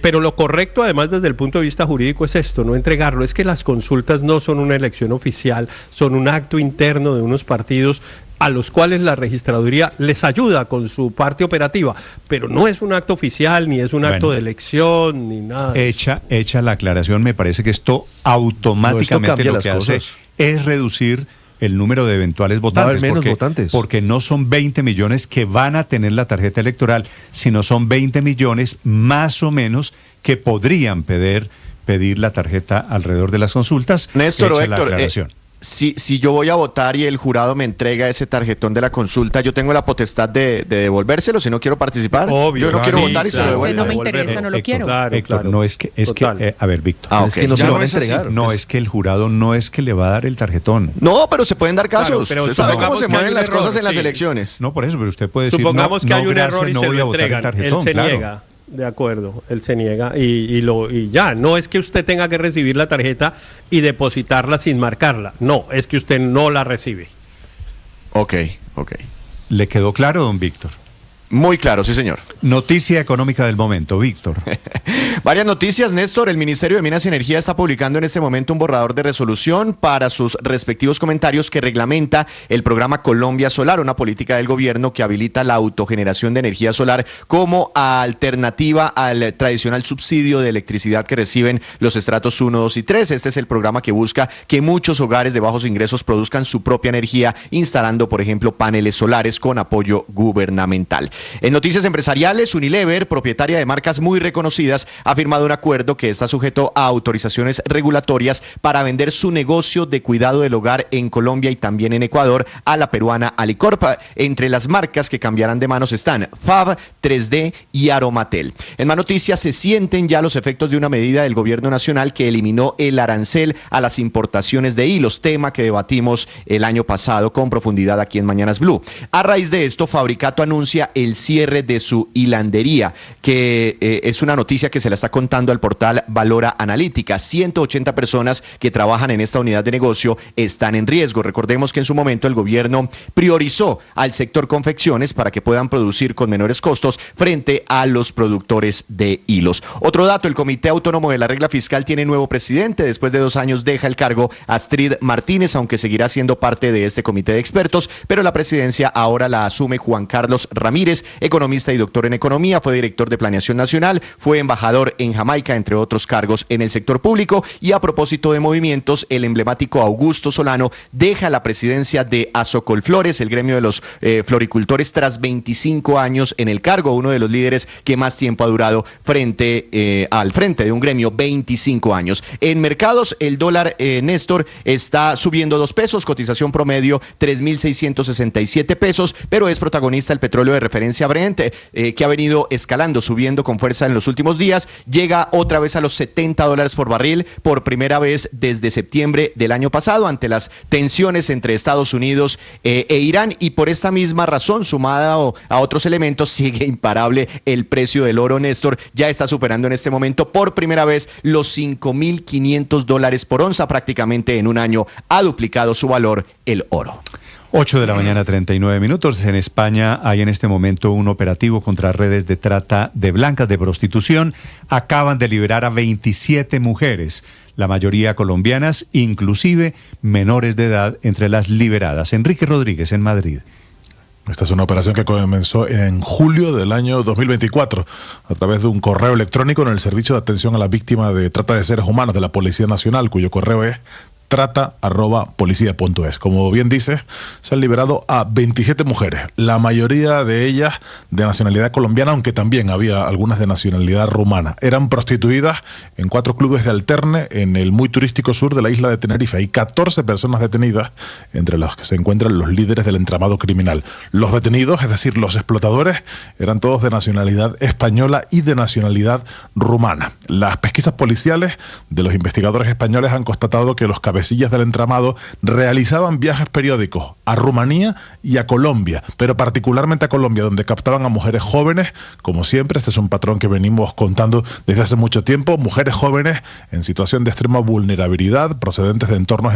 pero lo correcto además desde el punto de vista jurídico es esto, no entregarlo, es que las consultas no son una elección oficial, son un acto interno de unos partidos a los cuales la registraduría les ayuda con su parte operativa, pero no es un acto oficial, ni es un acto de elección, ni nada. Hecha la aclaración, me parece que esto automáticamente lo que hace es reducir el número de eventuales votantes, porque no son 20 millones que van a tener la tarjeta electoral, sino son 20 millones más o menos que podrían pedir la tarjeta alrededor de las consultas. Néstor o Héctor, si yo voy a votar y el jurado me entrega ese tarjetón de la consulta, ¿yo tengo la potestad de devolvérselo si no quiero participar? Obvio, yo no quiero votar y se lo devuelvo. No me interesa, no lo quiero. Héctor, no es que a ver, Víctor, es que no se lo van a entregar. No, es que el jurado no es que le va a dar el tarjetón. No, pero se pueden dar casos. Claro, pero usted sabe cómo se mueven las cosas en las elecciones. No, por eso, pero usted puede decir, supongamos que hay un gracias, error y no se voy lo a votar el entregan, tarjetón, él se niega. De acuerdo, él se niega y ya, no es que usted tenga que recibir la tarjeta y depositarla sin marcarla, no, es que usted no la recibe. Ok. ¿Le quedó claro, don Víctor? Muy claro, sí, señor. Noticia económica del momento, Víctor. Varias noticias, Néstor. El Ministerio de Minas y Energía está publicando en este momento un borrador de resolución para sus respectivos comentarios que reglamenta el programa Colombia Solar, una política del gobierno que habilita la autogeneración de energía solar como alternativa al tradicional subsidio de electricidad que reciben los estratos 1, 2 y 3. Este es el programa que busca que muchos hogares de bajos ingresos produzcan su propia energía instalando, por ejemplo, paneles solares con apoyo gubernamental. En noticias empresariales, Unilever, propietaria de marcas muy reconocidas, ha firmado un acuerdo que está sujeto a autorizaciones regulatorias para vender su negocio de cuidado del hogar en Colombia y también en Ecuador a la peruana Alicorp. Entre las marcas que cambiarán de manos están Fab, 3D y Aromatel. En más noticias, se sienten ya los efectos de una medida del gobierno nacional que eliminó el arancel a las importaciones de hilos, tema que debatimos el año pasado con profundidad aquí en Mañanas Blue. A raíz de esto, Fabricato anuncia el cierre de su hilandería, que es una noticia que se la está contando al portal Valora Analítica. 180 personas que trabajan en esta unidad de negocio están en riesgo. Recordemos que en su momento el gobierno priorizó al sector confecciones para que puedan producir con menores costos frente a los productores de hilos. Otro dato, el Comité Autónomo de la Regla Fiscal tiene nuevo presidente. Después de 2 años deja el cargo Astrid Martínez, aunque seguirá siendo parte de este comité de expertos, pero la presidencia ahora la asume Juan Carlos Ramírez, economista y doctor en economía, fue director de Planeación Nacional, fue embajador en Jamaica, entre otros cargos en el sector público. Y a propósito de movimientos, el emblemático Augusto Solano deja la presidencia de Azocolflores, el gremio de los floricultores, tras 25 años en el cargo, uno de los líderes que más tiempo ha durado al frente de un gremio, 25 años. En mercados, el dólar, Néstor, está subiendo 2 pesos, cotización promedio 3.667 pesos, pero es protagonista el petróleo de referencia Brent, que ha venido escalando, subiendo con fuerza en los últimos días, llega otra vez a los $70 por barril por primera vez desde septiembre del año pasado, ante las tensiones entre Estados Unidos e Irán, y por esta misma razón, sumada a otros elementos, sigue imparable el precio del oro, Néstor. Ya está superando en este momento por primera vez los $5.500 por onza, prácticamente en un año ha duplicado su valor el oro. 8 de la mañana, 39 minutos. En España hay en este momento un operativo contra redes de trata de blancas, de prostitución. Acaban de liberar a 27 mujeres, la mayoría colombianas, inclusive menores de edad entre las liberadas. Enrique Rodríguez, en Madrid. Esta es una operación que comenzó en julio del año 2024 a través de un correo electrónico en el Servicio de Atención a la Víctima de Trata de Seres Humanos de la Policía Nacional, cuyo correo es trata@policia.es. Como bien dice, se han liberado a 27 mujeres, la mayoría de ellas de nacionalidad colombiana, aunque también había algunas de nacionalidad rumana. Eran prostituidas en 4 clubes de alterne en el muy turístico sur de la isla de Tenerife. Hay 14 personas detenidas, entre las que se encuentran los líderes del entramado criminal. Los detenidos, es decir, los explotadores, eran todos de nacionalidad española y de nacionalidad rumana. Las pesquisas policiales de los investigadores españoles han constatado que los cabecillas cabecillas del entramado realizaban viajes periódicos a Rumanía y a Colombia, pero particularmente a Colombia, donde captaban a mujeres jóvenes, como siempre. Este es un patrón que venimos contando desde hace mucho tiempo, mujeres jóvenes en situación de extrema vulnerabilidad, procedentes de entornos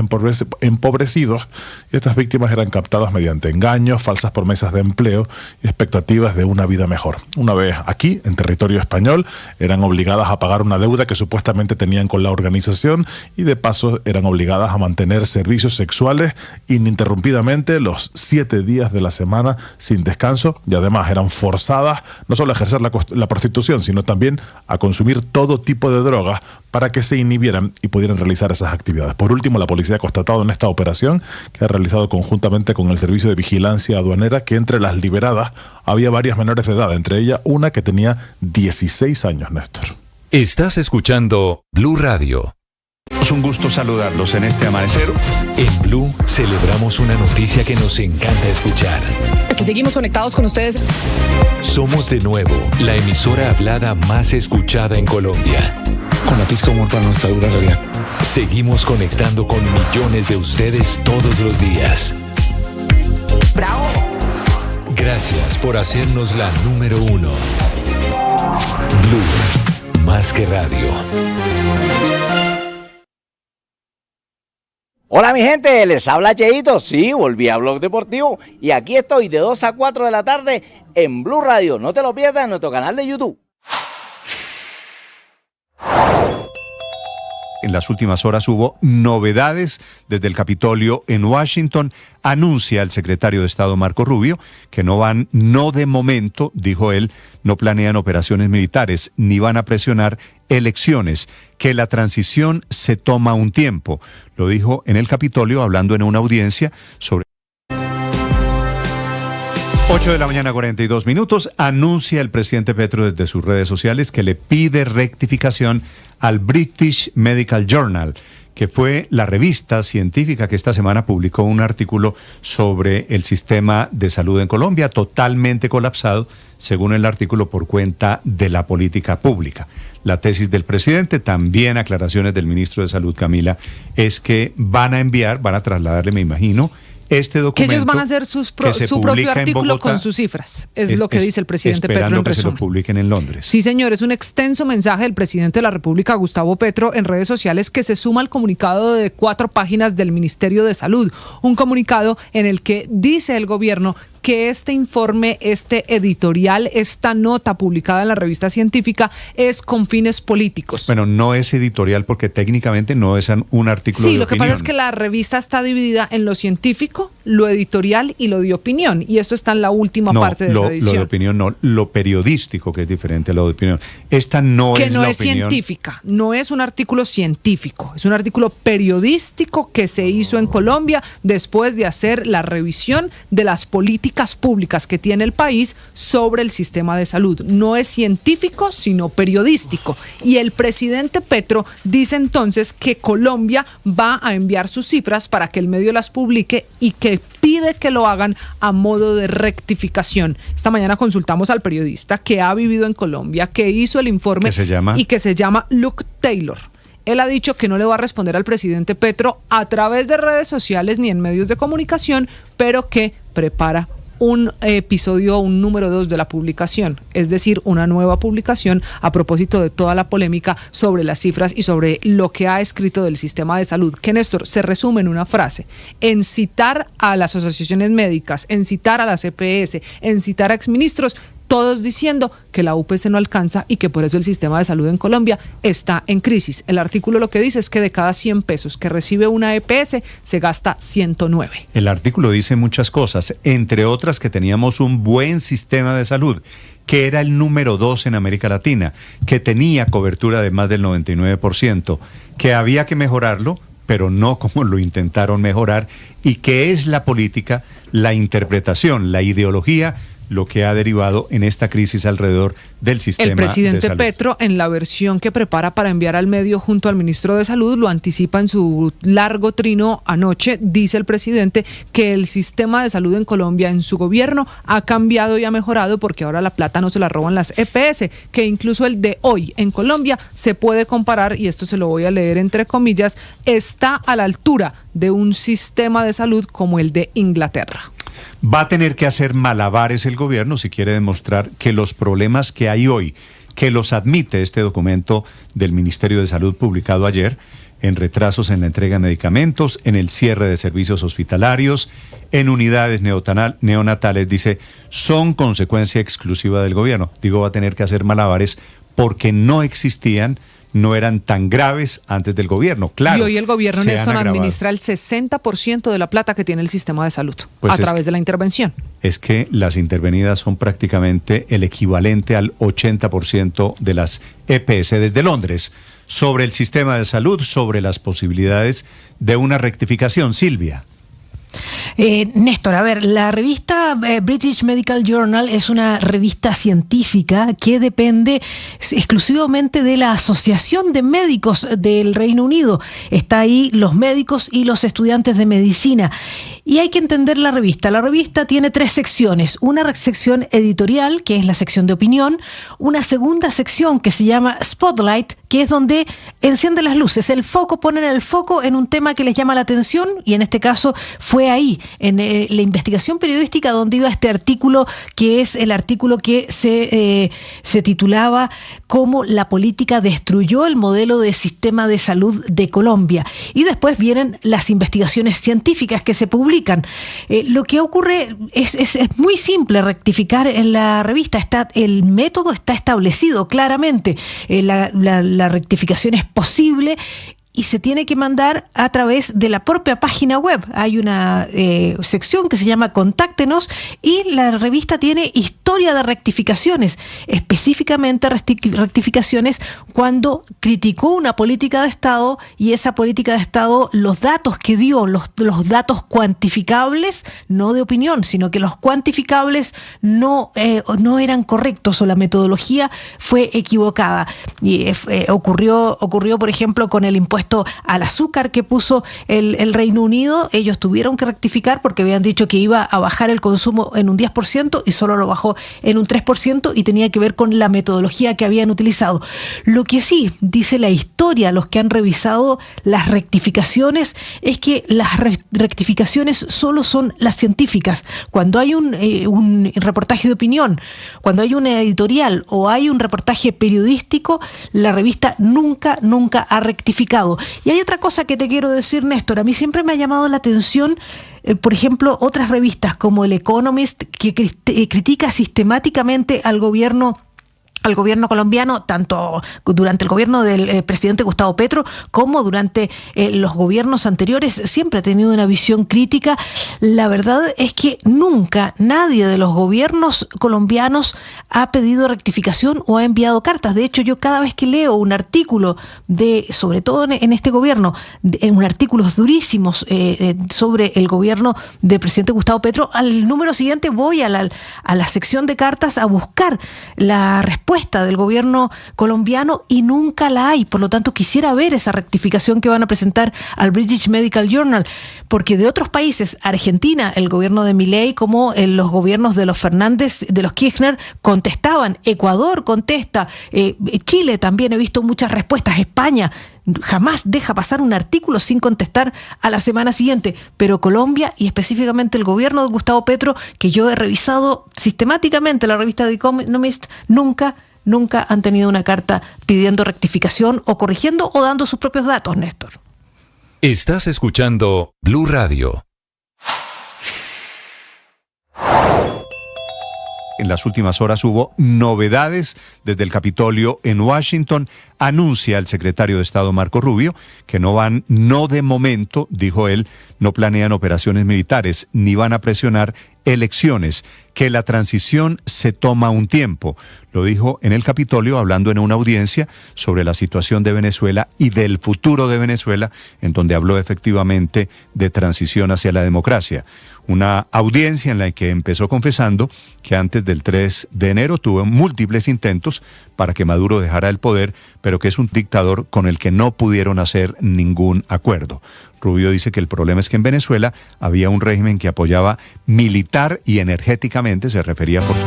empobrecidos, y estas víctimas eran captadas mediante engaños, falsas promesas de empleo y expectativas de una vida mejor. Una vez aquí, en territorio español, eran obligadas a pagar una deuda que supuestamente tenían con la organización, y de paso eran obligadas a mantener servicios sexuales ininterrumpidamente los 7 días de la semana sin descanso, y además eran forzadas no solo a ejercer la prostitución, sino también a consumir todo tipo de drogas para que se inhibieran y pudieran realizar esas actividades. Por último, la policía ha constatado en esta operación, que ha realizado conjuntamente con el Servicio de Vigilancia Aduanera, que entre las liberadas había varias menores de edad, entre ellas una que tenía 16 años, Néstor. Estás escuchando Blue Radio. Es un gusto saludarlos en este amanecer. En Blue celebramos una noticia que nos encanta escuchar. Aquí seguimos conectados con ustedes. Somos de nuevo la emisora hablada más escuchada en Colombia. Con la pizca de humor para nuestra dura realidad. Seguimos conectando con millones de ustedes todos los días. ¡Bravo! Gracias por hacernos la número 1. Blue, más que radio. Hola mi gente, les habla Cheito, sí, volví a Blog Deportivo y aquí estoy de 2 a 4 de la tarde en Blue Radio. No te lo pierdas en nuestro canal de YouTube. En las últimas horas hubo novedades desde el Capitolio en Washington. Anuncia el secretario de Estado Marco Rubio que no de momento, dijo él, no planean operaciones militares ni van a presionar elecciones, que la transición se toma un tiempo. Lo dijo en el Capitolio hablando en una audiencia sobre 8 de la mañana, 42 minutos, anuncia el presidente Petro desde sus redes sociales que le pide rectificación al British Medical Journal, que fue la revista científica que esta semana publicó un artículo sobre el sistema de salud en Colombia, totalmente colapsado, según el artículo, por cuenta de la política pública. La tesis del presidente, también aclaraciones del ministro de Salud, Camila, es que van a trasladarle, me imagino, este documento que ellos van a hacer su propio artículo con sus cifras, es lo que dice el presidente Petro en resumen. Esperando que se lo publiquen en Londres. Sí, señor, es un extenso mensaje del presidente de la República, Gustavo Petro, en redes sociales, que se suma al comunicado de 4 páginas del Ministerio de Salud, un comunicado en el que dice el gobierno que este informe, este editorial, esta nota publicada en la revista científica es con fines políticos. Bueno, no es editorial porque técnicamente no es un artículo de opinión. Sí, lo que pasa es que la revista está dividida en lo científico, lo editorial y lo de opinión, y esto está en la última parte de esa edición. Lo de opinión no, lo periodístico, que es diferente a lo de opinión. Esta no es la opinión. Que no es científica, no es un artículo científico, es un artículo periodístico que se hizo en Colombia después de hacer la revisión de las políticas públicas que tiene el país sobre el sistema de salud. No es científico, sino periodístico. Y el presidente Petro dice entonces que Colombia va a enviar sus cifras para que el medio las publique y que pide que lo hagan a modo de rectificación. Esta mañana consultamos al periodista que ha vivido en Colombia, que hizo el informe y que se llama Luke Taylor. Él ha dicho que no le va a responder al presidente Petro a través de redes sociales ni en medios de comunicación, pero que prepara un episodio, un número 2 de la publicación, es decir, una nueva publicación a propósito de toda la polémica sobre las cifras y sobre lo que ha escrito del sistema de salud, que, Néstor, se resume en una frase: en citar a las asociaciones médicas, en citar a las EPS, en citar a exministros, todos diciendo que la UPC no alcanza y que por eso el sistema de salud en Colombia está en crisis. El artículo lo que dice es que de cada 100 pesos que recibe una EPS se gasta 109. El artículo dice muchas cosas, entre otras que teníamos un buen sistema de salud, que era el número 2 en América Latina, que tenía cobertura de más del 99%, que había que mejorarlo, pero no como lo intentaron mejorar, y que es la política, la interpretación, la ideología lo que ha derivado en esta crisis alrededor del sistema El presidente de salud. Petro, en la versión que prepara para enviar al medio junto al ministro de Salud, lo anticipa en su largo trino anoche, dice el presidente que el sistema de salud en Colombia, en su gobierno, ha cambiado y ha mejorado porque ahora la plata no se la roban las EPS, que incluso el de hoy en Colombia se puede comparar, y esto se lo voy a leer entre comillas, está a la altura de un sistema de salud como el de Inglaterra. Va a tener que hacer malabares el gobierno si quiere demostrar que los problemas que hay hoy, que los admite este documento del Ministerio de Salud publicado ayer, en retrasos en la entrega de medicamentos, en el cierre de servicios hospitalarios, en unidades neonatales, dice, son consecuencia exclusiva del gobierno. Digo, va a tener que hacer malabares porque no existían, no eran tan graves antes del gobierno. Claro, y hoy el gobierno, se han Néstor, agravado. administra el 60% de la plata que tiene el sistema de salud Pues a través de la intervención. Es que las intervenidas son prácticamente el equivalente al 80% de las EPS desde Londres. Sobre el sistema de salud, sobre las posibilidades de una rectificación, Silvia. Néstor, a ver, la revista British Medical Journal es una revista científica que depende exclusivamente de la Asociación de Médicos del Reino Unido. Está ahí los médicos y los estudiantes de medicina. Y hay que entender la revista. La revista tiene 3 secciones. Una sección editorial, que es la sección de opinión. Una segunda sección que se llama Spotlight, que es donde enciende las luces. El foco, ponen el foco en un tema que les llama la atención, y en este caso fue ahí, en la investigación periodística, donde iba este artículo, que es el artículo que se titulaba Cómo la política destruyó el modelo de sistema de salud de Colombia. Y después vienen las investigaciones científicas que se publican. Lo que ocurre es muy simple rectificar en la revista. El método está establecido claramente. La rectificación es posible y se tiene que mandar a través de la propia página web. Hay una sección que se llama Contáctenos, y la revista tiene historia de rectificaciones, específicamente rectificaciones cuando criticó una política de Estado, y esa política de Estado, los datos que dio, los datos cuantificables, no de opinión, sino que los cuantificables no eran correctos, o la metodología fue equivocada. Y ocurrió, por ejemplo, con el impuesto al azúcar que puso el Reino Unido. Ellos tuvieron que rectificar porque habían dicho que iba a bajar el consumo en un 10% y solo lo bajó en un 3%, y tenía que ver con la metodología que habían utilizado. Lo que sí dice la historia, los que han revisado las rectificaciones, es que las rectificaciones solo son las científicas. Cuando hay un reportaje de opinión, cuando hay una editorial o hay un reportaje periodístico, la revista nunca ha rectificado. Y hay otra cosa que te quiero decir, Néstor. A mí siempre me ha llamado la atención, por ejemplo, otras revistas como El Economist, que critica sistemáticamente al gobierno colombiano, tanto durante el gobierno del presidente Gustavo Petro como durante los gobiernos anteriores. Siempre ha tenido una visión crítica. La verdad es que nunca nadie de los gobiernos colombianos ha pedido rectificación o ha enviado cartas. De hecho, yo cada vez que leo un artículo sobre todo en este gobierno, en artículos durísimos sobre el gobierno del presidente Gustavo Petro, al número siguiente voy a la sección de cartas a buscar la respuesta del gobierno colombiano, y nunca la hay. Por lo tanto, quisiera ver esa rectificación que van a presentar al British Medical Journal, porque de otros países, Argentina, el gobierno de Milei, como los gobiernos de los Fernández, de los Kirchner, contestaban. Ecuador contesta, Chile también he visto muchas respuestas, España jamás deja pasar un artículo sin contestar a la semana siguiente, pero Colombia, y específicamente el gobierno de Gustavo Petro, que yo he revisado sistemáticamente la revista The Economist, nunca han tenido una carta pidiendo rectificación o corrigiendo o dando sus propios datos, Néstor. Estás escuchando Blue Radio. En las últimas horas hubo novedades desde el Capitolio en Washington. Anuncia el secretario de Estado Marco Rubio que no de momento, dijo él, no planean operaciones militares ni van a presionar elecciones, que la transición se toma un tiempo. Lo dijo en el Capitolio hablando en una audiencia sobre la situación de Venezuela y del futuro de Venezuela, en donde habló efectivamente de transición hacia la democracia. Una audiencia en la que empezó confesando que antes del 3 de enero tuvo múltiples intentos para que Maduro dejara el poder, pero que es un dictador con el que no pudieron hacer ningún acuerdo. Rubio dice que el problema es que en Venezuela había un régimen que apoyaba militar y energéticamente, se refería por su...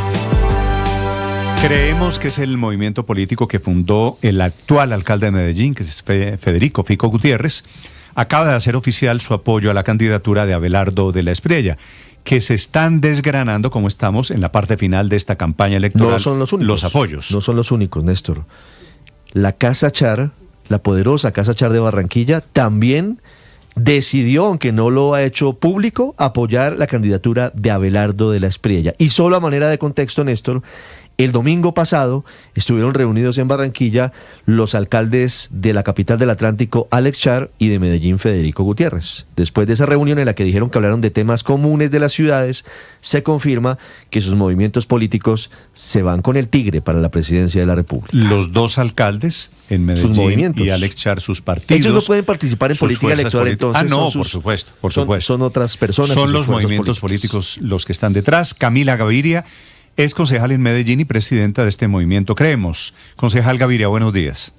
Creemos que es el movimiento político que fundó el actual alcalde de Medellín, que es Federico Fico Gutiérrez. Acaba de hacer oficial su apoyo a la candidatura de Abelardo de la Espriella, que se están desgranando, como estamos en la parte final de esta campaña electoral, no son los únicos, los apoyos. No son los únicos, Néstor. La Casa Char, la poderosa Casa Char de Barranquilla, también decidió, aunque no lo ha hecho público, apoyar la candidatura de Abelardo de la Espriella. Y solo a manera de contexto, Néstor, el domingo pasado estuvieron reunidos en Barranquilla los alcaldes de la capital del Atlántico, Alex Char, y de Medellín, Federico Gutiérrez. Después de esa reunión en la que dijeron que hablaron de temas comunes de las ciudades, se confirma que sus movimientos políticos se van con el tigre para la presidencia de la República. Los dos alcaldes en Medellín y Alex Char, sus partidos. Ellos no pueden participar en política electoral, entonces. No, por supuesto. Son otras personas. Son los movimientos políticos los que están detrás. Camila Gaviria es concejal en Medellín y presidenta de este movimiento Creemos. Concejal Gaviria, buenos días.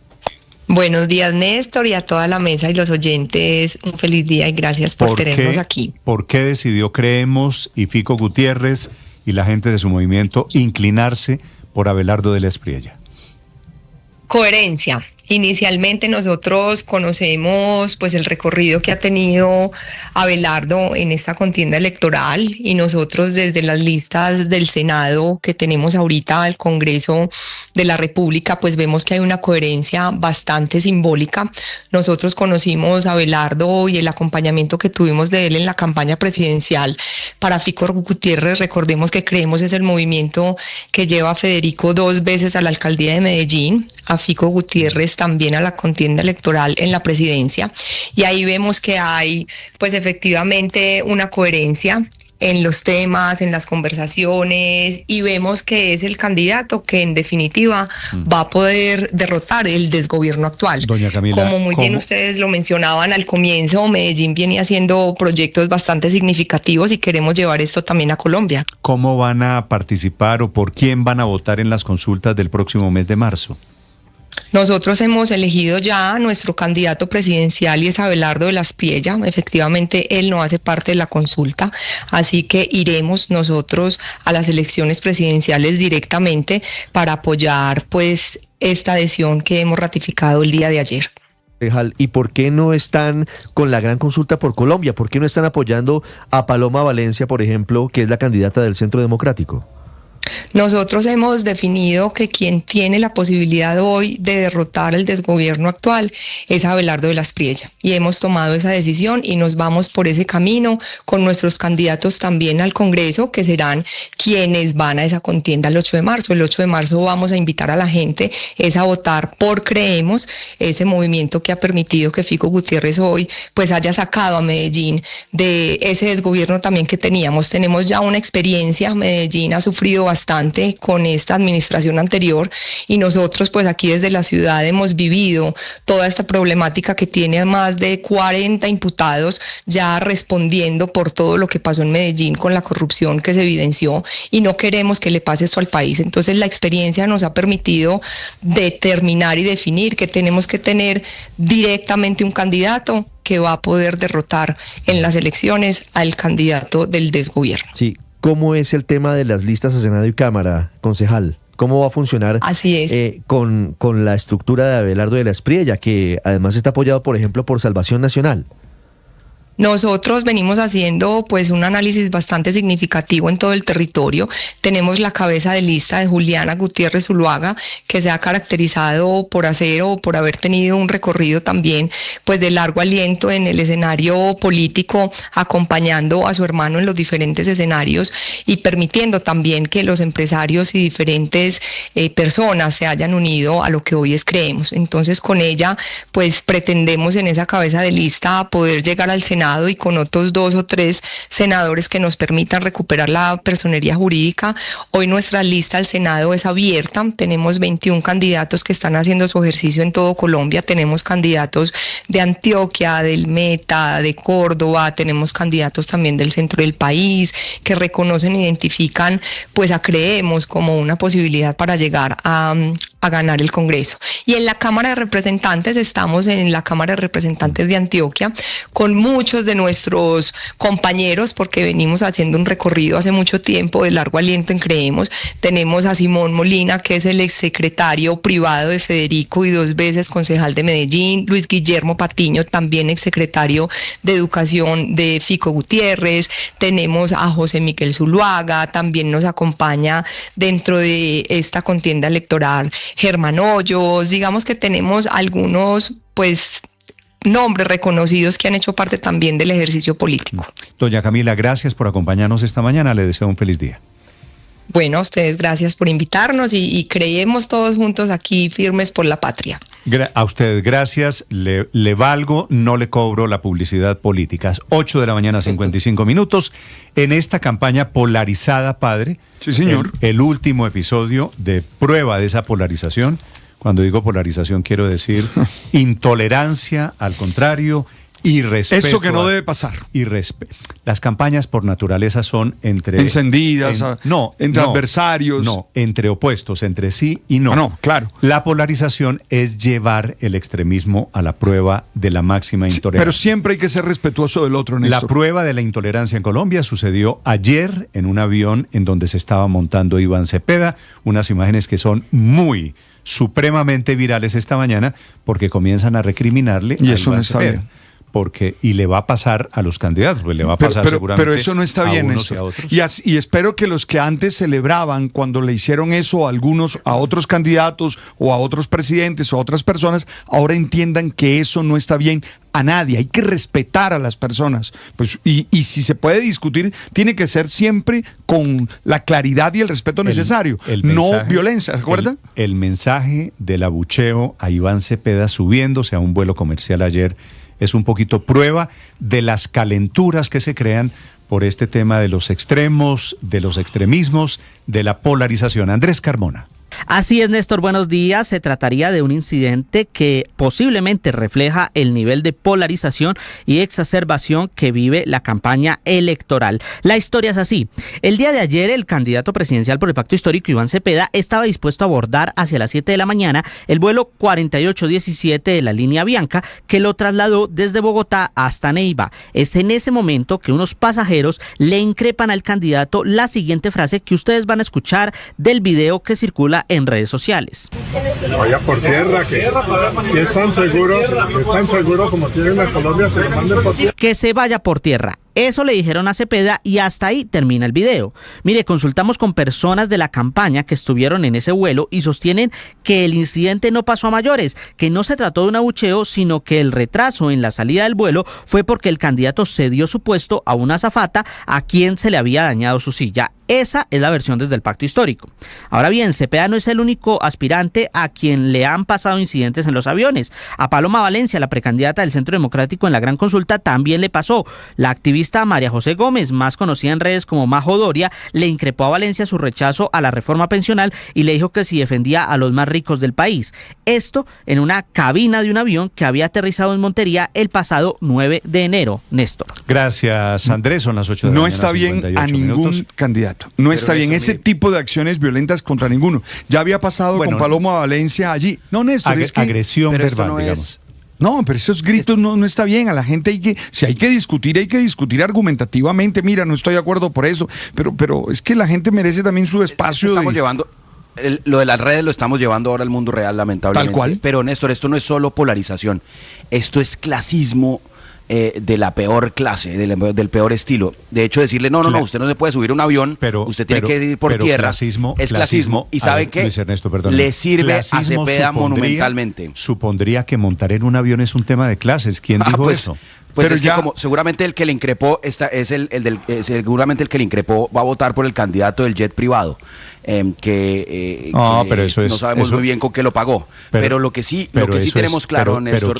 Buenos días, Néstor, y a toda la mesa y los oyentes, un feliz día y gracias por tenernos aquí. ¿Por qué decidió Creemos y Fico Gutiérrez y la gente de su movimiento inclinarse por Abelardo de la Espriella? Coherencia. Inicialmente nosotros conocemos pues el recorrido que ha tenido Abelardo en esta contienda electoral y nosotros desde las listas del Senado que tenemos ahorita al Congreso de la República pues vemos que hay una coherencia bastante simbólica. Nosotros conocimos a Abelardo y el acompañamiento que tuvimos de él en la campaña presidencial para Fico Gutiérrez. Recordemos que Creemos es el movimiento que lleva a Federico 2 veces a la alcaldía de Medellín, a Fico Gutiérrez también a la contienda electoral en la presidencia, y ahí vemos que hay pues efectivamente una coherencia en los temas, en las conversaciones, y vemos que es el candidato que en definitiva va a poder derrotar el desgobierno actual. Doña Camila, como muy bien ustedes lo mencionaban al comienzo, Medellín viene haciendo proyectos bastante significativos y queremos llevar esto también a Colombia. ¿Cómo van a participar o por quién van a votar en las consultas del próximo mes de marzo? Nosotros hemos elegido ya a nuestro candidato presidencial y es Abelardo de la Espriella. Efectivamente, él no hace parte de la consulta, así que iremos nosotros a las elecciones presidenciales directamente para apoyar pues esta adhesión que hemos ratificado el día de ayer. ¿Y por qué no están con la gran consulta por Colombia? ¿Por qué no están apoyando a Paloma Valencia, por ejemplo, que es la candidata del Centro Democrático? Nosotros hemos definido que quien tiene la posibilidad hoy de derrotar el desgobierno actual es Abelardo de la Espriella y hemos tomado esa decisión y nos vamos por ese camino con nuestros candidatos también al Congreso, que serán quienes van a esa contienda el 8 de marzo. El 8 de marzo vamos a invitar a la gente a votar por Creemos, ese movimiento que ha permitido que Fico Gutiérrez hoy pues haya sacado a Medellín de ese desgobierno también que teníamos. Tenemos ya una experiencia, Medellín ha sufrido bastante con esta administración anterior y nosotros pues aquí desde la ciudad hemos vivido toda esta problemática que tiene más de 40 imputados ya respondiendo por todo lo que pasó en Medellín con la corrupción que se evidenció y no queremos que le pase esto al país. Entonces la experiencia nos ha permitido determinar y definir que tenemos que tener directamente un candidato que va a poder derrotar en las elecciones al candidato del desgobierno. Sí. ¿Cómo es el tema de las listas a Senado y Cámara, concejal? ¿Cómo va a funcionar? Así es. Con la estructura de Abelardo de la Espriella, que además está apoyado, por ejemplo, por Salvación Nacional? Nosotros venimos haciendo pues un análisis bastante significativo en todo el territorio. Tenemos la cabeza de lista de Juliana Gutiérrez Zuluaga, que se ha caracterizado por haber tenido un recorrido también pues de largo aliento en el escenario político, acompañando a su hermano en los diferentes escenarios y permitiendo también que los empresarios y diferentes personas se hayan unido a lo que hoy es Creemos. Entonces con ella pues pretendemos en esa cabeza de lista poder llegar al Senado Senado y con otros 2 o 3 senadores que nos permitan recuperar la personería jurídica. Hoy nuestra lista al Senado es abierta, tenemos 21 candidatos que están haciendo su ejercicio en todo Colombia, tenemos candidatos de Antioquia, del Meta, de Córdoba, tenemos candidatos también del centro del país que reconocen e identifican pues a Creemos como una posibilidad para llegar a ganar el Congreso. Y en la Cámara de Representantes, estamos en la Cámara de Representantes de Antioquia con muchos de nuestros compañeros, porque venimos haciendo un recorrido hace mucho tiempo de largo aliento en Creemos. Tenemos a Simón Molina, que es el exsecretario privado de Federico y 2 veces concejal de Medellín, Luis Guillermo Patiño, también exsecretario de Educación de Fico Gutiérrez, tenemos a José Miguel Zuluaga, también nos acompaña dentro de esta contienda electoral Germán Hoyos. Digamos que tenemos algunos pues nombres reconocidos que han hecho parte también del ejercicio político. Doña Camila, gracias por acompañarnos esta mañana, le deseo un feliz día. Bueno, a ustedes gracias por invitarnos y creemos todos juntos aquí firmes por la patria. A ustedes gracias, le valgo, no le cobro la publicidad política. 8 de la mañana, 55 minutos, en esta campaña polarizada, padre. Sí, señor. El último episodio de prueba de esa polarización. Cuando digo polarización quiero decir intolerancia, al contrario, y respeto. Eso que no debe pasar. Las campañas por naturaleza son entre... encendidas, entre adversarios. No, entre opuestos, entre sí y no. No, claro. La polarización es llevar el extremismo a la prueba de la máxima intolerancia. Pero siempre hay que ser respetuoso del otro, Néstor. La prueba de la intolerancia en Colombia sucedió ayer en un avión en donde se estaba montando Iván Cepeda, unas imágenes que son supremamente virales esta mañana porque comienzan a recriminarle y a eso Iván no está Cepeda. bien. Y le va a pasar a los candidatos, pues le va a pasar seguramente pero eso no está bien, a unos Néstor. y a otros. Y espero que los que antes celebraban cuando le hicieron eso a otros candidatos o a otros presidentes o a otras personas, ahora entiendan que eso no está bien a nadie. Hay que respetar a las personas. Pues, y si se puede discutir, tiene que ser siempre con la claridad y el respeto necesario. No violencia, ¿se acuerda? El mensaje del abucheo a Iván Cepeda subiéndose a un vuelo comercial ayer es un poquito prueba de las calenturas que se crean por este tema de los extremos, de los extremismos, de la polarización. Andrés Carmona. Así es, Néstor, buenos días. Se trataría de un incidente que posiblemente refleja el nivel de polarización y exacerbación que vive la campaña electoral. La historia es así. El día de ayer, el candidato presidencial por el Pacto Histórico, Iván Cepeda, estaba dispuesto a abordar hacia las 7 de la mañana el vuelo 4817 de la línea Bianca, que lo trasladó desde Bogotá hasta Neiva. Es en ese momento que unos pasajeros le increpan al candidato la siguiente frase que ustedes van a escuchar del video que circula en redes sociales. Vaya por tierra, que si están seguros como tienen a Colombia, que se manden por tierra. Que se vaya por tierra. Eso le dijeron a Cepeda y hasta ahí termina el video. Mire, consultamos con personas de la campaña que estuvieron en ese vuelo y sostienen que el incidente no pasó a mayores, que no se trató de un abucheo, sino que el retraso en la salida del vuelo fue porque el candidato cedió su puesto a una azafata a quien se le había dañado su silla. Esa es la versión desde el Pacto Histórico. Ahora bien, Cepeda no es el único aspirante a quien le han pasado incidentes en los aviones. A Paloma Valencia, la precandidata del Centro Democrático en la Gran Consulta, también le pasó. La activista María José Gómez, más conocida en redes como Majo Doria, le increpó a Valencia su rechazo a la reforma pensional y le dijo que si defendía a los más ricos del país. Esto en una cabina de un avión que había aterrizado en Montería el pasado 9 de enero. Néstor. Gracias, Andrés. Son las 8 de la mañana. No está bien a ningún candidato. No está bien ese tipo de acciones violentas contra ninguno. Ya había pasado con Paloma Valencia allí. No, Néstor, es que agresión verbal, digamos. No, pero esos gritos no está bien. A la gente si hay que discutir argumentativamente. Mira, no estoy de acuerdo por eso, pero es que la gente merece también su espacio. Estamos llevando lo de las redes lo estamos llevando ahora al mundo real, lamentablemente. Tal cual. Pero Néstor, esto no es solo polarización, esto es clasismo. De la peor clase, del peor estilo. De hecho, decirle, no, usted no se puede subir a un avión, usted tiene que ir por tierra, es clasismo. ¿Y sabe qué? Le sirve a Cepeda monumentalmente. Supondría que montar en un avión es un tema de clases. ¿Quién dijo eso? Pues Pero es que como seguramente el que le increpó seguramente el que le increpó va a votar por el candidato del jet privado. Que pero eso es, no sabemos muy bien con qué lo pagó. Pero lo que sí tenemos claro, Néstor,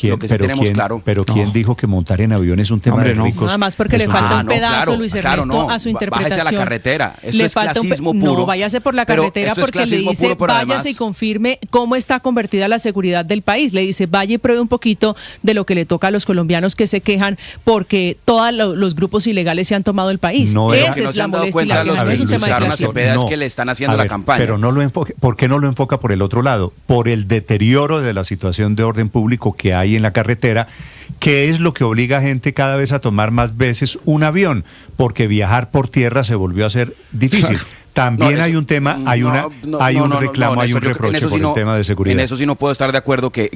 Pero ¿quién dijo que montar en avión es un tema de ricos? Nada más porque le falta un pedazo, Luis Ernesto, a su interpretación. Bájese a la carretera. Esto le es falta clasismo puro. No, váyase por la carretera porque le dice, váyase y confirme cómo está convertida la seguridad del país. Le dice, vaya y pruebe un poquito de lo que le toca a los colombianos que se quejan porque todos los grupos ilegales se han tomado el país. Esa es la molestia y la queja, no es un tema de clasismo. Es que le están haciendo la campaña. Pero no lo enfoque. ¿Por qué no lo enfoca por el otro lado? Por el deterioro de la situación de orden público que hay en la carretera, que es lo que obliga a gente cada vez a tomar más veces un avión, porque viajar por tierra se volvió a ser difícil. También hay un tema, hay un reclamo, hay un reproche por el tema de seguridad. En eso sí no puedo estar de acuerdo que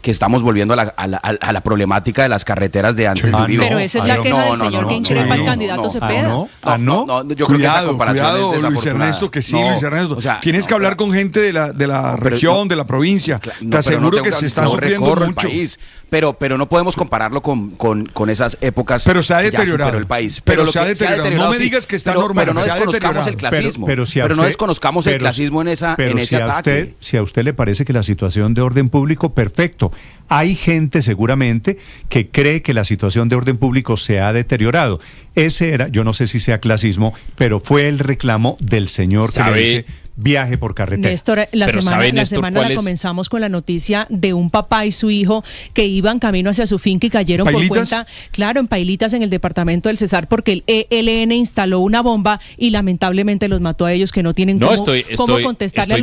estamos volviendo a la problemática de las carreteras de antes. Pero esa es la queja del señor que increpa al candidato Cepeda. Yo creo que esa comparación es desafortunada. Luis Ernesto, que sí, Luis Ernesto. Tienes que hablar con gente de la región, de la provincia. Te aseguro que se está sufriendo mucho. Pero no podemos compararlo con esas épocas. Pero se ha deteriorado el país. Pero se ha deteriorado. No me digas que está normal. Pero no desconozcamos el clasismo. Pero no desconozcamos el clasismo en ese ataque. Si a usted le parece que la situación de orden público, perfecto. Hay gente seguramente que cree que la situación de orden público se ha deteriorado. Ese era, yo no sé si sea clasismo, pero fue el reclamo del señor que le dice viaje por carretera. Néstor, la semana comenzamos con la noticia de un papá y su hijo que iban camino hacia su finca y cayeron por cuenta, en Pailitas, en el departamento del Cesar, porque el ELN instaló una bomba y lamentablemente los mató a ellos, que no tienen cómo contestarle a